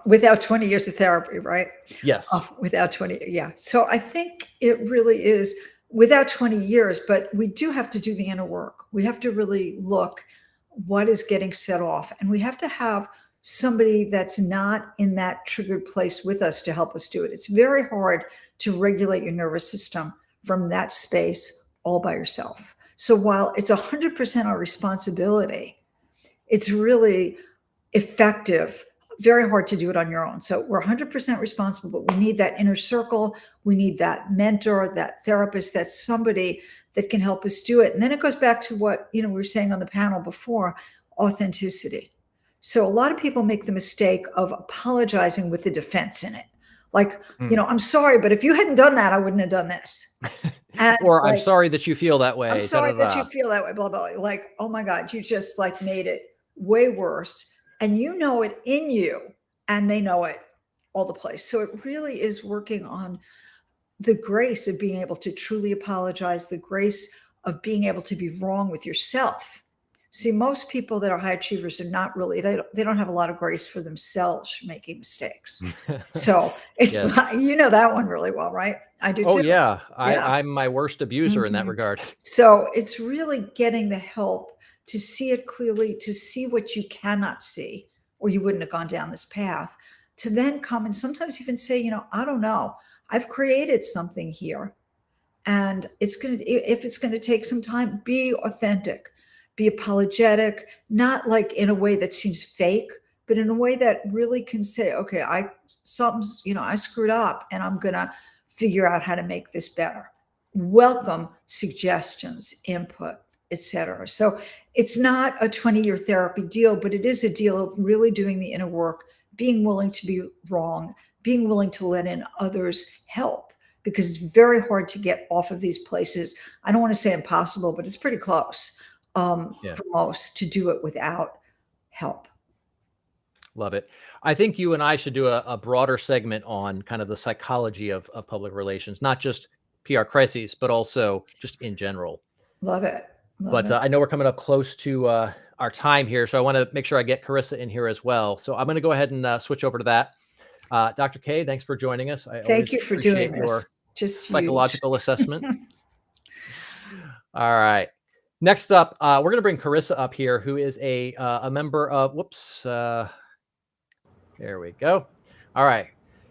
Without 20 years of therapy, right? Yes. Without 20. Yeah. So I think it really is without 20 years, but we do have to do the inner work. We have to really look what is getting set off, and we have to have somebody that's not in that triggered place with us to help us do it. It's very hard to regulate your nervous system from that space all by yourself. So while it's 100% our responsibility, it's really effective, very hard to do it on your own. So we're 100% responsible, but we need that inner circle. We need that mentor, that therapist, that's somebody that can help us do it. And then it goes back to what, we were saying on the panel before, authenticity. So a lot of people make the mistake of apologizing with the defense in it. Like, I'm sorry, but if you hadn't done that, I wouldn't have done this. And or I'm sorry that you feel that way. I'm sorry that you feel that way, blah, blah, blah. Like, oh my God, you just like made it way worse. And you know it in you, and they know it all the place. So it really is working on the grace of being able to truly apologize, the grace of being able to be wrong with yourself. See, most people that are high achievers are not really, they don't have a lot of grace for themselves for making mistakes. So it's like, that one really well, right? I do too. Oh yeah. I'm my worst abuser in that regard. So it's really getting the help to see it clearly, to see what you cannot see, or you wouldn't have gone down this path, to then come and sometimes even say, I don't know, I've created something here, and if it's going to take some time, be authentic, be apologetic, not like in a way that seems fake, but in a way that really can say, okay, I screwed up, and I'm going to figure out how to make this better. Welcome suggestions, input, etc. So it's not a 20-year therapy deal, but it is a deal of really doing the inner work, being willing to be wrong, being willing to let in others' help, because it's very hard to get off of these places. I don't want to say impossible, but it's pretty close for most to do it without help. Love it. I think you and I should do a broader segment on kind of the psychology of public relations, not just PR crises, but also just in general. Love it. But I know we're coming up close to our time here, so I want to make sure I get Carissa in here as well. So I'm going to go ahead and switch over to that. Dr. K, thanks for joining us. Thank you for doing this. Just psychological assessment. All right. Next up, we're going to bring Carissa up here, who is a member of, there we go. All right.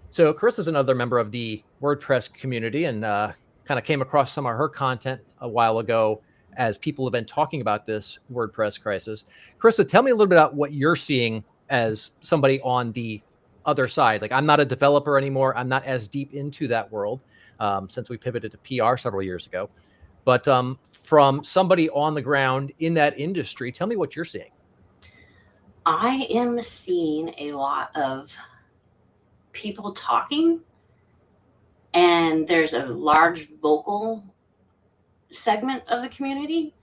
So Carissa is another member of the WordPress community, and kind of came across some of her content a while ago as people have been talking about this WordPress crisis. Carissa, tell me a little bit about what you're seeing as somebody on the other side. Like, I'm not a developer anymore. I'm not as deep into that world since we pivoted to PR several years ago. But from somebody on the ground in that industry, tell me what you're seeing. I am seeing a lot of people talking, and there's a large vocal segment of the community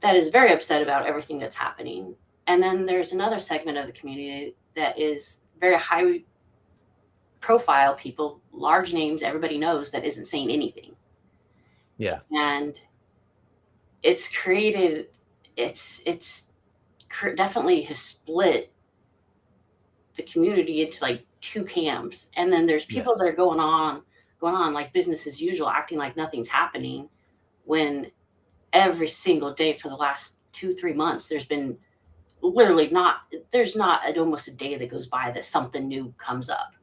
that is very upset about everything that's happening. And then there's another segment of the community that is very high profile people, large names, everybody knows, that isn't saying anything. Yeah. And it's definitely has split the community into like two camps. And then there's people that are going on like business as usual, acting like nothing's happening, when every single day for the last 2-3 months, there's been literally almost a day that goes by that something new comes up.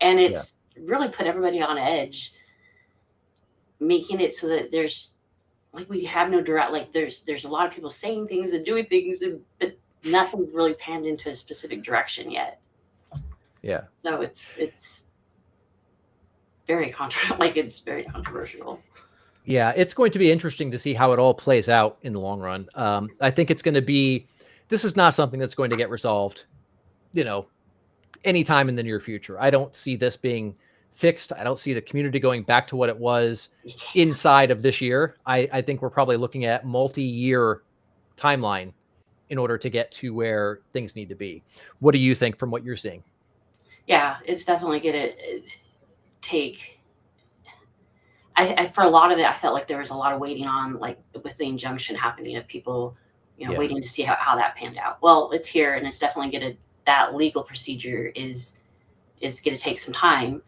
And it's really put everybody on edge, making it so that there's like, we have no direct, like there's a lot of people saying things and doing things, but nothing's really panned into a specific direction yet. Yeah. So it's very it's very controversial. Yeah, it's going to be interesting to see how it all plays out in the long run. I think it's going to be, this is not something that's going to get resolved, anytime in the near future. I don't see this being fixed. I don't see the community going back to what it was inside of this year. I think we're probably looking at multi-year timeline in order to get to where things need to be. What do you think from what you're seeing? Yeah, it's definitely going to take, I for a lot of it, I felt like there was a lot of waiting on, like with the injunction happening, of people, waiting to see how that panned out. Well, it's here, and it's definitely that legal procedure is going to take some time.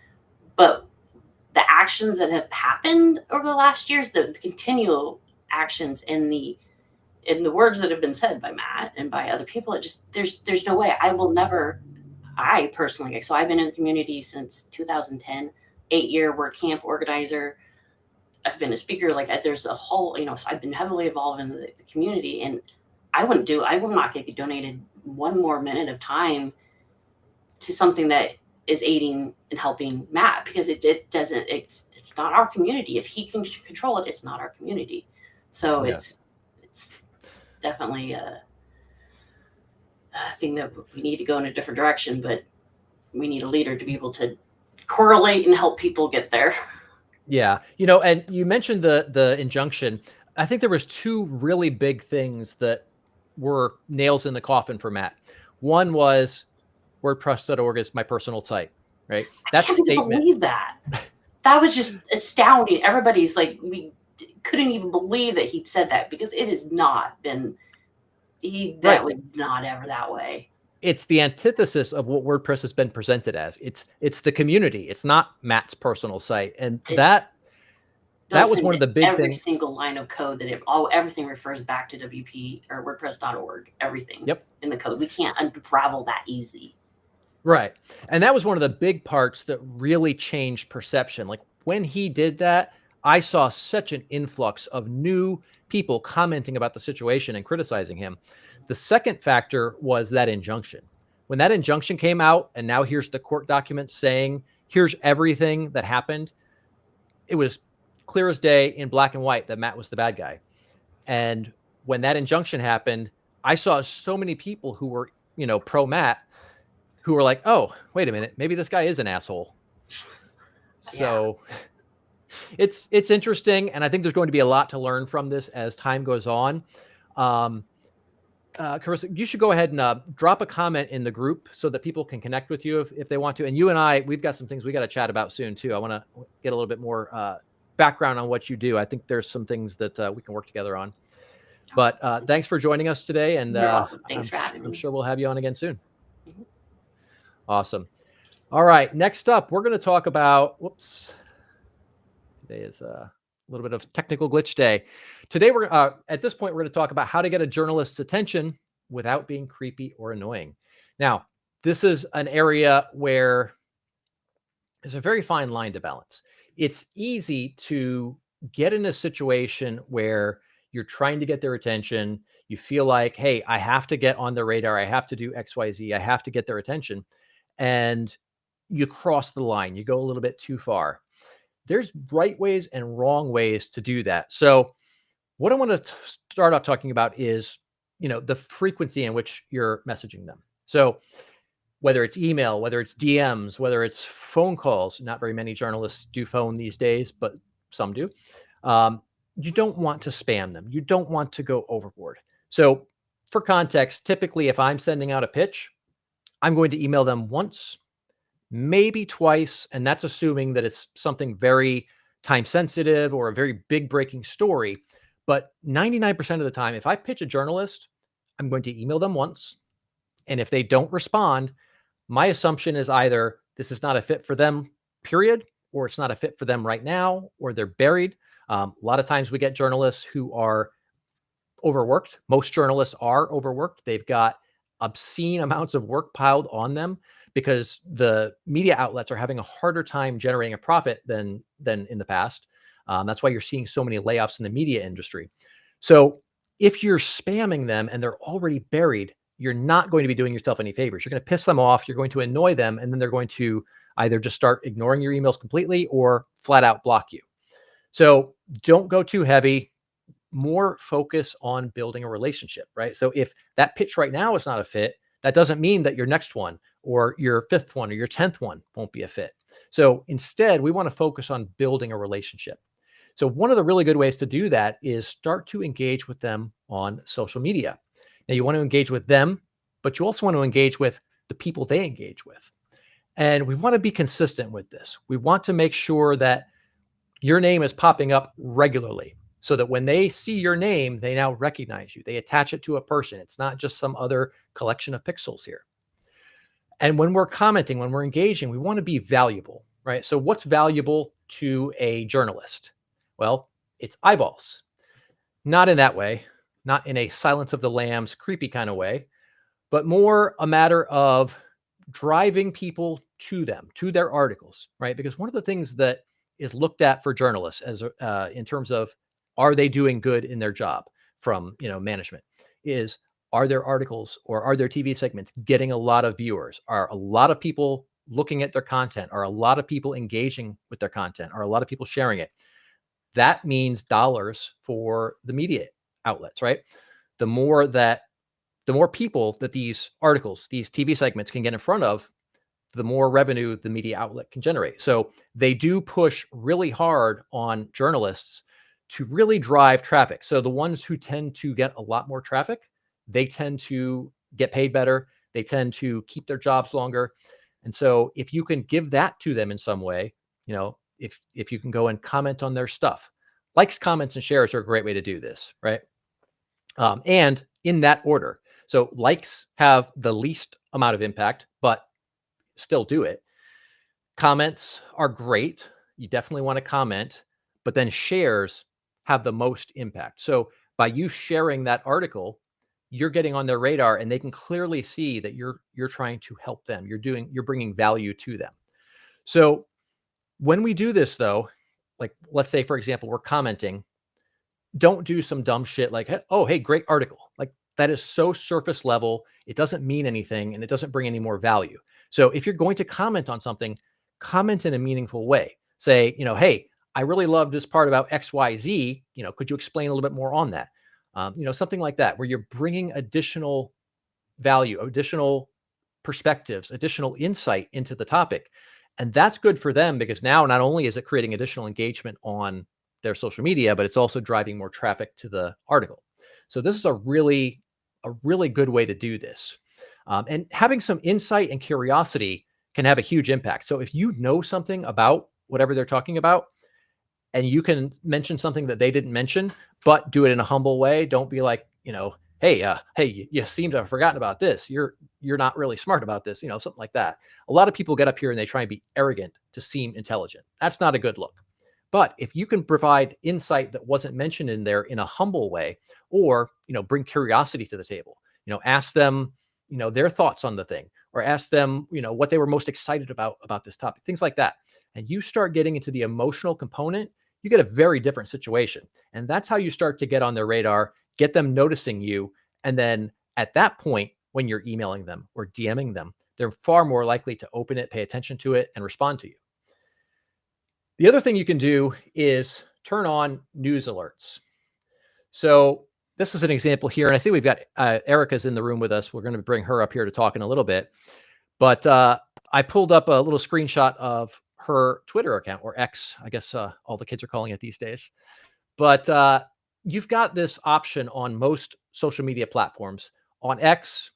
But the actions that have happened over the last years, the continual actions in the words that have been said by Matt and by other people, there's no way. I personally, so I've been in the community since 2010, 8-year work camp organizer. I've been a speaker, there's a whole, so I've been heavily involved in the community, and I will not get donated one more minute of time to something that is aiding and helping Matt, because it's not our community. If he can control it, it's not our community. So it's definitely a thing that we need to go in a different direction, but we need a leader to be able to correlate and help people get there. Yeah. And you mentioned the injunction. I think there was 2 really big things that were nails in the coffin for Matt. One was WordPress.org is my personal site, right? That I can't believe that. That was just astounding. Everybody's like, we couldn't even believe that he'd said that, because it has not been, that was not ever that way. It's the antithesis of what WordPress has been presented as. It's the community. It's not Matt's personal site. And that was one of the big things. Every single line of code everything refers back to WP or WordPress.org, everything in the code. We can't unravel that easy. Right. And that was one of the big parts that really changed perception. Like when he did that, I saw such an influx of new people commenting about the situation and criticizing him. The second factor was that injunction. When that injunction came out, and now here's the court document saying, here's everything that happened, it was clear as day in black and white that Matt was the bad guy. And when that injunction happened, I saw so many people who were, pro Matt, who were like, oh, wait a minute, maybe this guy is an asshole. So it's interesting. And I think there's going to be a lot to learn from this as time goes on. Carissa, you should go ahead and drop a comment in the group so that people can connect with you if they want to. And you and I, we've got some things we got to chat about soon too. I want to get a little bit more background on what you do. I think there's some things that we can work together on. But thanks for joining us today. And thanks for having me. I'm sure we'll have you on again soon. Mm-hmm. Awesome. All right. Next up, we're going to talk about, today is a little bit of technical glitch day. Today, we're at this point, we're going to talk about how to get a journalist's attention without being creepy or annoying. Now, this is an area where there's a very fine line to balance. It's easy to get in a situation where you're trying to get their attention. You feel like, hey, I have to get on their radar. I have to do X, Y, Z. I have to get their attention. And you cross the line. You go a little bit too far. There's right ways and wrong ways to do that. So what I want to start off talking about is, the frequency in which you're messaging them. So whether it's email, whether it's DMs, whether it's phone calls, not very many journalists do phone these days, but some do. You don't want to spam them. You don't want to go overboard. So for context, typically if I'm sending out a pitch, I'm going to email them once, maybe twice, and that's assuming that it's something very time sensitive or a very big breaking story. But 99% of the time, if I pitch a journalist, I'm going to email them once. And if they don't respond, my assumption is either this is not a fit for them, period, or it's not a fit for them right now, or they're buried. A lot of times we get journalists who are overworked. Most journalists are overworked. They've got obscene amounts of work piled on them because the media outlets are having a harder time generating a profit than in the past. That's why you're seeing so many layoffs in the media industry. So if you're spamming them and they're already buried, you're not going to be doing yourself any favors. You're going to piss them off. You're going to annoy them. And then they're going to either just start ignoring your emails completely or flat out block you. So don't go too heavy. More focus on building a relationship, right? So if that pitch right now is not a fit, that doesn't mean that your next one or your 5th one or your 10th one won't be a fit. So instead, we want to focus on building a relationship. So one of the really good ways to do that is start to engage with them on social media. Now you want to engage with them, but you also want to engage with the people they engage with. And we want to be consistent with this. We want to make sure that your name is popping up regularly so that when they see your name, they now recognize you. They attach it to a person. It's not just some other collection of pixels here. And when we're commenting, when we're engaging, we want to be valuable, right? So what's valuable to a journalist? Well, it's eyeballs. Not in that way, not in a Silence of the Lambs creepy kind of way, but more a matter of driving people to them, to their articles, right? Because one of the things that is looked at for journalists as in terms of are they doing good in their job from management is, are their articles or are their TV segments getting a lot of viewers? Are a lot of people looking at their content? Are a lot of people engaging with their content? Are a lot of people sharing it? That means dollars for the media outlets, right? The more people that these articles, these TV segments can get in front of, the more revenue the media outlet can generate. So they do push really hard on journalists to really drive traffic. So the ones who tend to get a lot more traffic, they tend to get paid better. They tend to keep their jobs longer. And so if you can give that to them in some way, if you can go and comment on their stuff, likes, comments, and shares are a great way to do this, right? And in that order. So likes have the least amount of impact, but still do it. Comments are great. You definitely want to comment, but then shares have the most impact. So by you sharing that article, you're getting on their radar and they can clearly see that you're trying to help them. You're bringing value to them. So when we do this though, like let's say, for example, we're commenting, don't do some dumb shit like, oh, hey, great article. Like that is so surface level. It doesn't mean anything and it doesn't bring any more value. So if you're going to comment on something, comment in a meaningful way. Say, hey, I really love this part about XYZ. Could you explain a little bit more on that? Something like that, where you're bringing additional value, additional perspectives, additional insight into the topic. And that's good for them because now not only is it creating additional engagement on their social media, but it's also driving more traffic to the article. So this is a really good way to do this. And having some insight and curiosity can have a huge impact. So if you know something about whatever they're talking about, and you can mention something that they didn't mention, but do it in a humble way. Don't be like, hey, you seem to have forgotten about this. You're not really smart about this, something like that. A lot of people get up here and they try and be arrogant to seem intelligent. That's not a good look. But if you can provide insight that wasn't mentioned in there in a humble way, or, bring curiosity to the table, ask them, their thoughts on the thing, or ask them, what they were most excited about this topic, things like that. And you start getting into the emotional component, you get a very different situation. And that's how you start to get on their radar, get them noticing you. And then at that point, when you're emailing them or DMing them, they're far more likely to open it, pay attention to it, and respond to you. The other thing you can do is turn on news alerts. So this is an example here. And I see we've got Erica's in the room with us. We're going to bring her up here to talk in a little bit. But I pulled up a little screenshot of her Twitter account, or X, I guess all the kids are calling it these days. But you've got this option on most social media platforms. On X,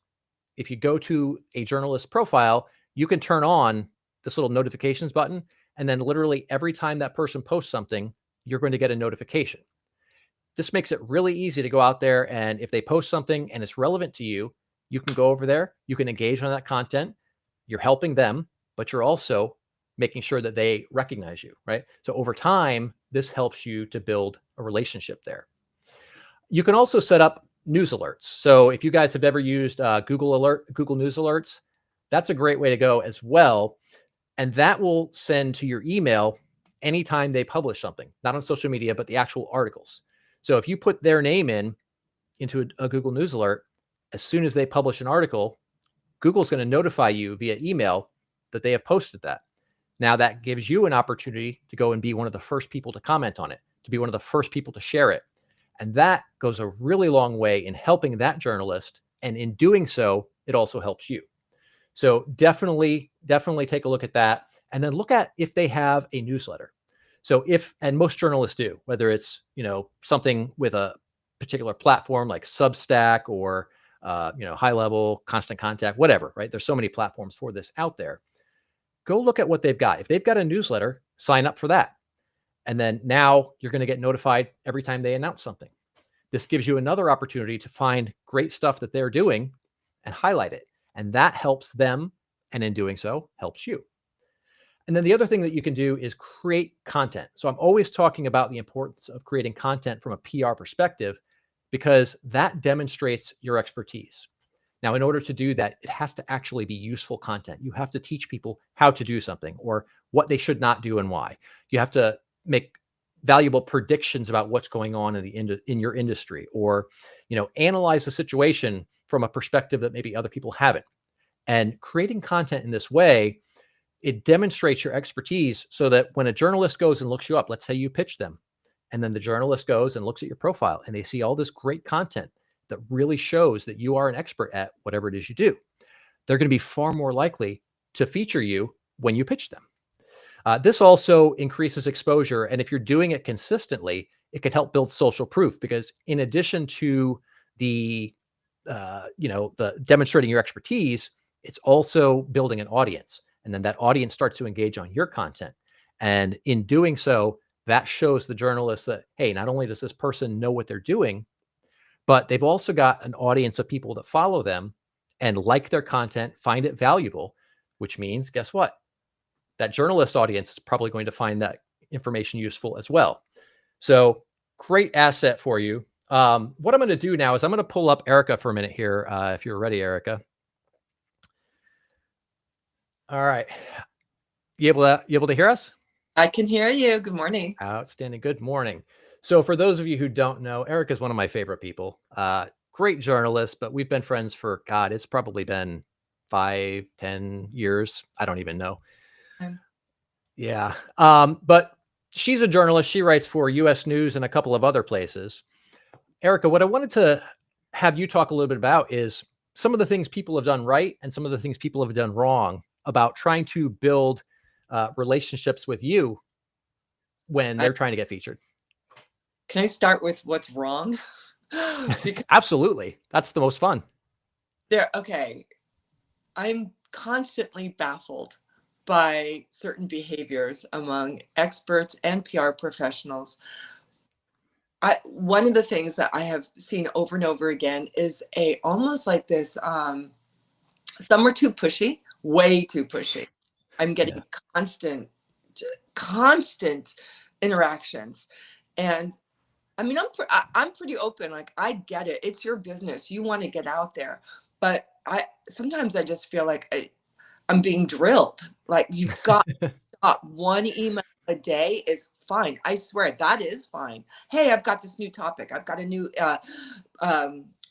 if you go to a journalist profile, you can turn on this little notifications button. And then literally every time that person posts something, you're going to get a notification. This makes it really easy to go out there. And if they post something and it's relevant to you, you can go over there, you can engage on that content. You're helping them, but you're also making sure that they recognize you, right? So over time, this helps you to build a relationship there. You can also set up news alerts. So if you guys have ever used Google News Alerts, that's a great way to go as well. And that will send to your email anytime they publish something, not on social media, but the actual articles. So if you put their name into a Google News alert, as soon as they publish an article, Google's going to notify you via email that they have posted that. Now that gives you an opportunity to go and be one of the first people to comment on it, to be one of the first people to share it. And that goes a really long way in helping that journalist. And in doing so, it also helps you. So definitely take a look at that. And then look at if they have a newsletter. So and most journalists do, whether it's, something with a particular platform like Substack or, High Level, Constant Contact, whatever, right? There's so many platforms for this out there. Go look at what they've got. If they've got a newsletter, sign up for that. And then now you're going to get notified every time they announce something. This gives you another opportunity to find great stuff that they're doing and highlight it. And that helps them. And in doing so, helps you. And then the other thing that you can do is create content. So I'm always talking about the importance of creating content from a PR perspective, because that demonstrates your expertise. Now, in order to do that, it has to actually be useful content. You have to teach people how to do something or what they should not do and why. You have to make valuable predictions about what's going on in your industry, or, analyze the situation from a perspective that maybe other people haven't. And creating content in this way, it demonstrates your expertise so that when a journalist goes and looks you up, let's say you pitch them, and then the journalist goes and looks at your profile and they see all this great content that really shows that you are an expert at whatever it is you do, they're going to be far more likely to feature you when you pitch them. This also increases exposure. And if you're doing it consistently, it can help build social proof, because in addition to the demonstrating your expertise, it's also building an audience. And then that audience starts to engage on your content. And in doing so, that shows the journalist that, hey, not only does this person know what they're doing, but they've also got an audience of people that follow them and like their content, find it valuable, which means, guess what? That journalist audience is probably going to find that information useful as well. So great asset for you. What I'm going to do now is I'm going to pull up Erica for a minute here. If you're ready, Erica. All right. You able to hear us? I can hear you. Good morning. Outstanding. Good morning. So for those of you who don't know, Erica is one of my favorite people. Great journalist, but we've been friends for, God, it's probably been 5-10 years. I don't even know. Yeah. But she's a journalist. She writes for US News and a couple of other places. Erica, what I wanted to have you talk a little bit about is some of the things people have done right and some of the things people have done wrong about trying to build relationships with you when they're trying to get featured. Can I start with what's wrong? Absolutely. That's the most fun. Okay. I'm constantly baffled by certain behaviors among experts and PR professionals. One of the things that I have seen over and over again is almost like this, some are too pushy, way too pushy. I'm getting constant interactions. And I mean, I'm pretty open. Like, I get it. It's your business. You want to get out there. But sometimes I just feel like I'm being drilled. Like, you've got one email a day is fine. I swear that is fine. Hey, I've got this new topic. I've got a new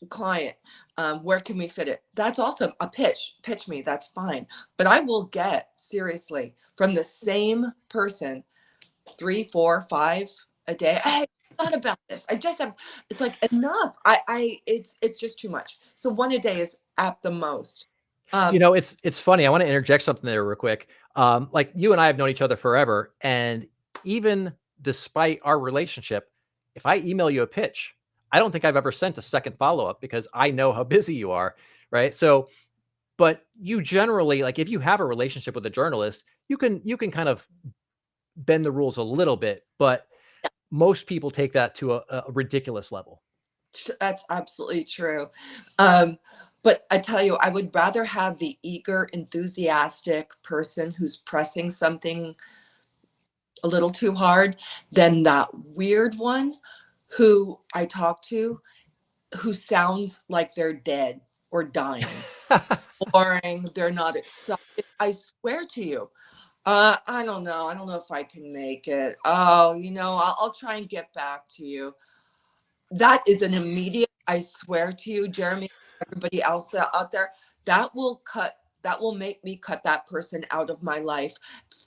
client. Where can we fit it? That's awesome. A pitch me. That's fine. But I will get, seriously, from the same person 3, 4, 5 a day. I thought about this. It's like, enough. It's just too much. So one a day is at the most. It's funny. I want to interject something there real quick. Like, you and I have known each other forever. And even despite our relationship, if I email you a pitch, I don't think I've ever sent a second follow-up because I know how busy you are. Right. So, but you generally, like, if you have a relationship with a journalist, you can kind of bend the rules a little bit, but most people take that to a ridiculous level. That's absolutely true. But I tell you, I would rather have the eager, enthusiastic person who's pressing something a little too hard than that weird one who I talk to who sounds like they're dead or dying. boring. They're not excited. I swear to you. I don't know. I don't know if I can make it. Oh, I'll try and get back to you. That is an immediate, I swear to you, Jeremy, everybody else out there, that will make me cut that person out of my life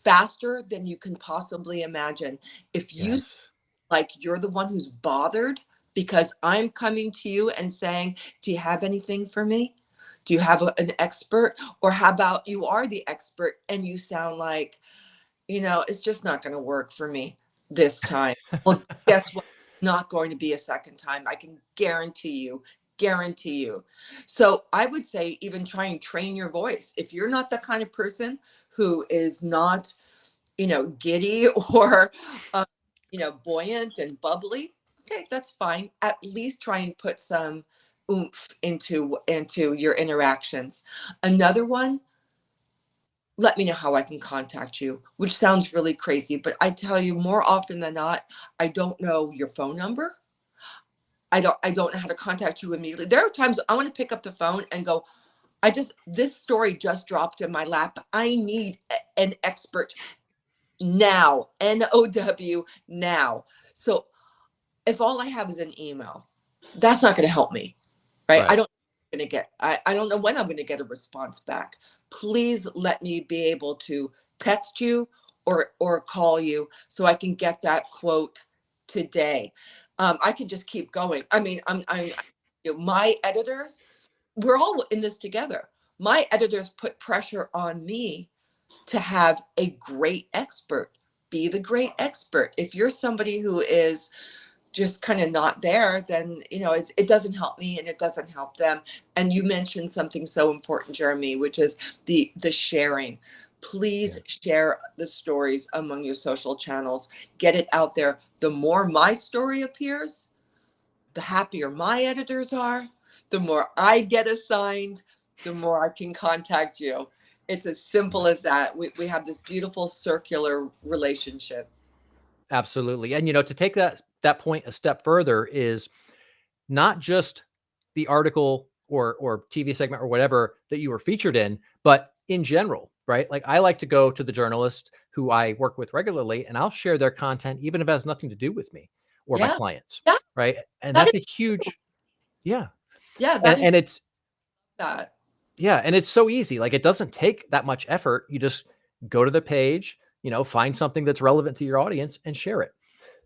faster than you can possibly imagine. If you like you're the one who's bothered because I'm coming to you and saying, do you have anything for me? Do you have an expert? Or how about you are the expert and you sound like, it's just not going to work for me this time. Well, guess what? Not going to be a second time. I can guarantee you. So I would say even try and train your voice. If you're not the kind of person who is not, giddy or, buoyant and bubbly, okay, that's fine. At least try and put some oomph into your interactions. Another one, let me know how I can contact you, which sounds really crazy, but I tell you more often than not, I don't know your phone number. I don't know how to contact you immediately. There are times I want to pick up the phone and go, this story just dropped in my lap. I need an expert now, NOW now. So if all I have is an email, that's not going to help me, right? I don't know when I'm going to get a response back. Please let me be able to text you or call you so I can get that quote today. I can just keep going. I mean, my editors, we're all in this together. My editors put pressure on me to have a great expert. Be the great expert. If you're somebody who is just kind of not there, then it doesn't help me and it doesn't help them. And you mentioned something so important, Jeremy, which is the sharing. Please share the stories among your social channels. Get it out there. The more my story appears, the happier my editors are. The more I get assigned, the more I can contact you. It's as simple as that. We have this beautiful circular relationship. Absolutely. And, to take that point a step further is not just the article or TV segment or whatever that you were featured in, but in general, right? Like I like to go to the journalist who I work with regularly and I'll share their content, even if it has nothing to do with me or my clients, right? And that's a huge, and it's that. Yeah. And it's so easy. Like it doesn't take that much effort. You just go to the page, find something that's relevant to your audience and share it.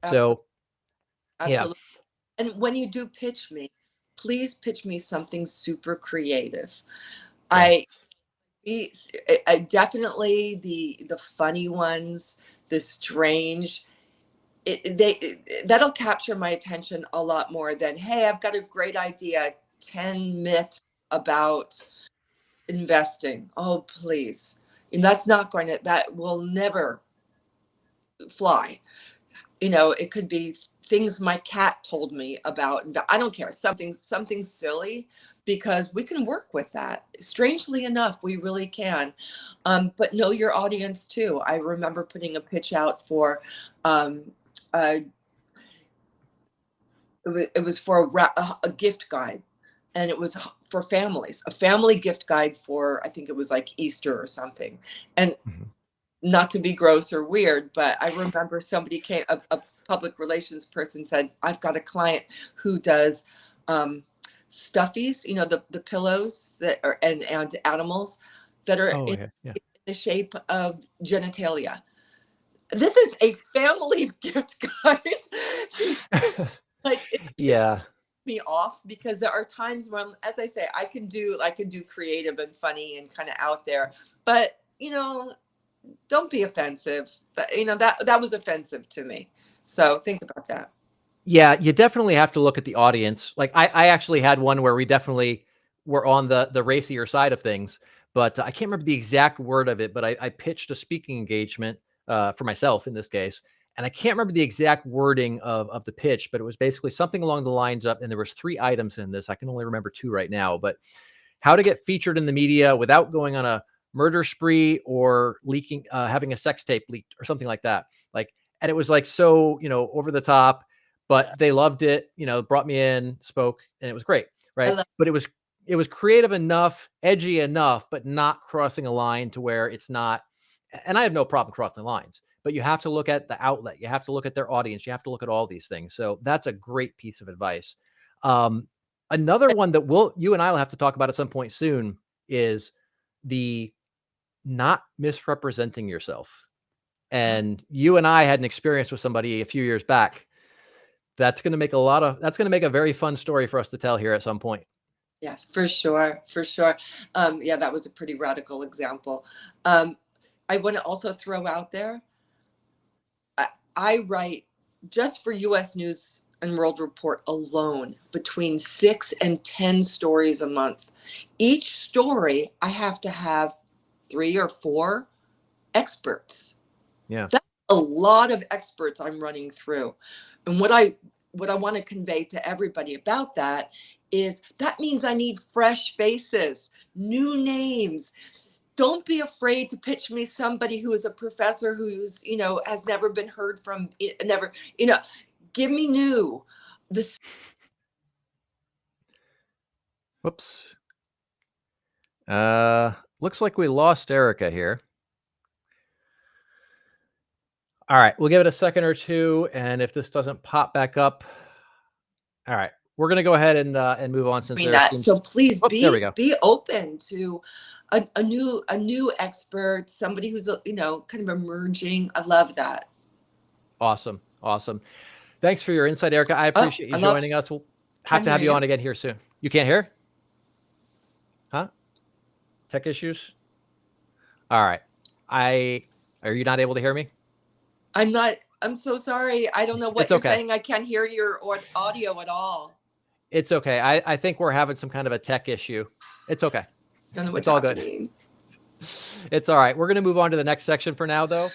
Absolutely. So, yeah. And when you do pitch me, please pitch me something super creative. Yes. I definitely the funny ones, the strange, that'll capture my attention a lot more than, hey, I've got a great idea, 10 myths about investing. Oh, please. And that will never fly. It could be things my cat told me about. I don't care. Something silly, because we can work with that. Strangely enough, we really can. But know your audience too. I remember putting a pitch out for, it was for a gift guide, and it was for families, a family gift guide for, I think it was like Easter or something. And not to be gross or weird, but I remember somebody a public relations person said, I've got a client who does stuffies, the pillows that are, and animals that are in the shape of genitalia. This is a family gift guide. Me off, because there are times when, as I say, I can do creative and funny and kind of out there, but don't be offensive. That was offensive to me. So think about that. Yeah, you definitely have to look at the audience. Like I actually had one where we definitely were on the racier side of things, but I can't remember the exact word of it, but I pitched a speaking engagement for myself in this case. And I can't remember the exact wording of the pitch, but it was basically something along the lines of, and there was 3 items in this. I can only remember 2 right now, but how to get featured in the media without going on a murder spree or leaking, having a sex tape leaked or something like that. Like, and it was like, so, over the top, but they loved it, brought me in, spoke, and it was great. Right. But it was, it was creative enough, edgy enough, but not crossing a line to where it's not. And I have no problem crossing lines, but you have to look at the outlet. You have to look at their audience. You have to look at all these things. So that's a great piece of advice. Another one that you and I will have to talk about at some point soon is the not misrepresenting yourself. And you and I had an experience with somebody a few years back. That's going to make a very fun story for us to tell here at some point. Yes, for sure. For sure. Yeah, that was a pretty radical example. I want to also throw out there, I write just for US News and World Report alone between 6 and 10 stories a month. Each story, I have to have 3 or 4 experts. Yeah. That's a lot of experts I'm running through. And what I want to convey to everybody about that is that means I need fresh faces, new names. Don't be afraid to pitch me somebody who is a professor who's, has never been heard from, never, give me new. Whoops. Looks like we lost Erica here. All right, we'll give it a second or two, and if this doesn't pop back up, all right, we're going to go ahead and move on since so please there we go. be open to a new expert, somebody who's kind of emerging. I love that. Awesome. Thanks for your insight, Erica. I appreciate you joining us. We'll have to have you on again here soon. You can't hear? Huh? Tech issues? All right. Are you not able to hear me? I'm not. I'm so sorry. I don't know what you're saying. I can't hear your audio at all. It's okay. I think we're having some kind of a tech issue. It's okay. Don't know what's it's all happening. Good. It's all right. We're going to move on to the next section for now, though.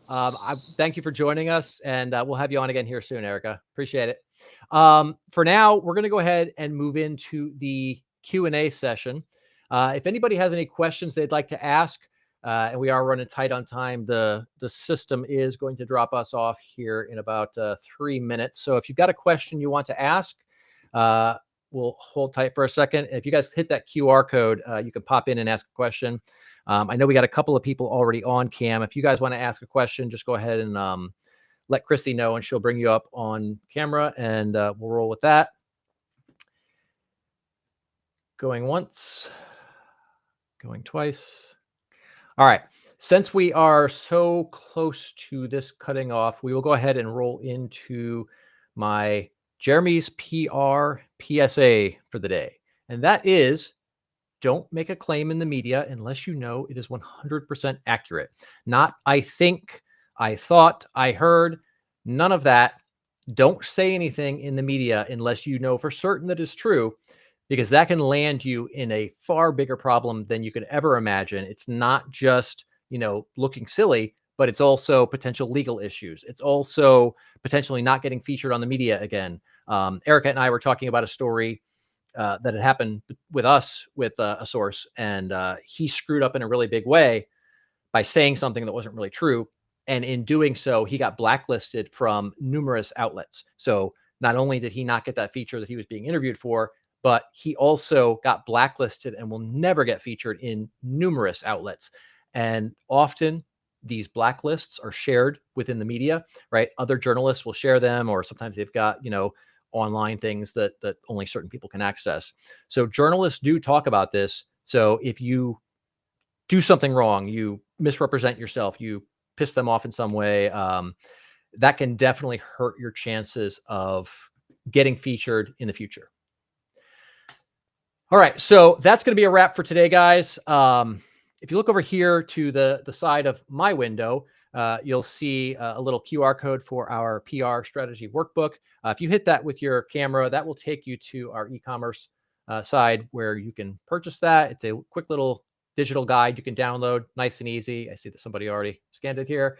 I thank you for joining us, and we'll have you on again here soon, Erica. Appreciate it. For now, we're going to go ahead and move into the Q&A session. If anybody has any questions they'd like to ask, and we are running tight on time, the system is going to drop us off here in about 3 minutes. So if you've got a question you want to ask, we'll hold tight for a second. If you guys hit that QR code, you can pop in and ask a question. I know we got a couple of people already on cam. If you guys want to ask a question, just go ahead and let Christy know, and she'll bring you up on camera, and we'll roll with that. Going once, going twice. All right. Since we are so close to this cutting off, we will go ahead and roll into my Jeremy's PR PSA for the day. And that is, don't make a claim in the media unless you know it is 100% accurate. Not I think, I thought, I heard, none of that. Don't say anything in the media unless you know for certain that it's true, because that can land you in a far bigger problem than you could ever imagine. It's not just, looking silly, but it's also potential legal issues. It's also potentially not getting featured on the media again. Erica and I were talking about a story that had happened with us with a source, and he screwed up in a really big way by saying something that wasn't really true. And in doing so, he got blacklisted from numerous outlets. So not only did he not get that feature that he was being interviewed for, but he also got blacklisted and will never get featured in numerous outlets. And often these blacklists are shared within the media, right? Other journalists will share them, or sometimes they've got, online things that only certain people can access. So journalists do talk about this. So if you do something wrong, you misrepresent yourself, you piss them off in some way, that can definitely hurt your chances of getting featured in the future. All right, so that's going to be a wrap for today, guys. If you look over here to the side of my window, you'll see a little QR code for our PR strategy workbook. If you hit that with your camera, that will take you to our e-commerce side where you can purchase that. It's a quick little digital guide you can download, nice and easy. I see that somebody already scanned it here.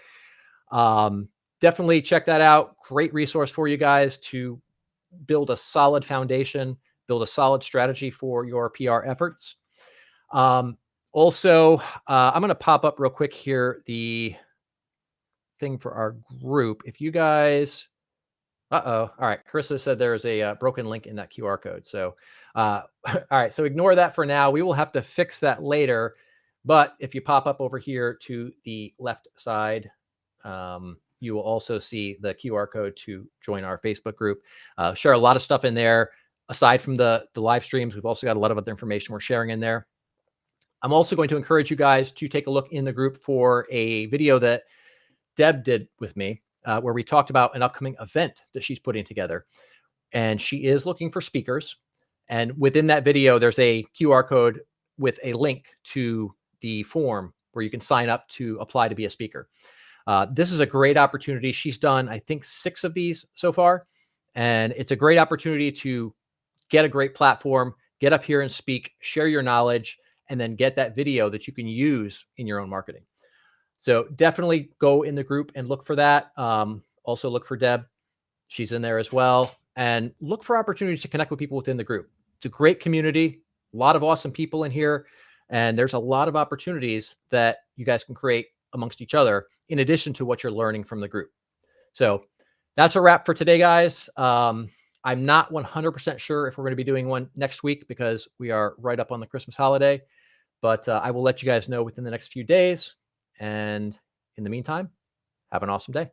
Definitely check that out. Great resource for you guys to build a solid foundation, build a solid strategy for your PR efforts. Also, I'm going to pop up real quick here the thing for our group. If you guys, Uh-oh. All right. Carissa said there's a broken link in that QR code. So, all right. So ignore that for now. We will have to fix that later. But if you pop up over here to the left side, you will also see the QR code to join our Facebook group. Share a lot of stuff in there. Aside from the live streams, we've also got a lot of other information we're sharing in there. I'm also going to encourage you guys to take a look in the group for a video that Deb did with me, where we talked about an upcoming event that she's putting together. And she is looking for speakers. And within that video, there's a QR code with a link to the form where you can sign up to apply to be a speaker. This is a great opportunity. She's done, I think, 6 of these so far. And it's a great opportunity to get a great platform, get up here and speak, share your knowledge, and then get that video that you can use in your own marketing. So definitely go in the group and look for that. Also look for Deb. She's in there as well. And look for opportunities to connect with people within the group. It's a great community, a lot of awesome people in here. And there's a lot of opportunities that you guys can create amongst each other in addition to what you're learning from the group. So that's a wrap for today, guys. I'm not 100% sure if we're going to be doing one next week because we are right up on the Christmas holiday, but I will let you guys know within the next few days. And in the meantime, have an awesome day.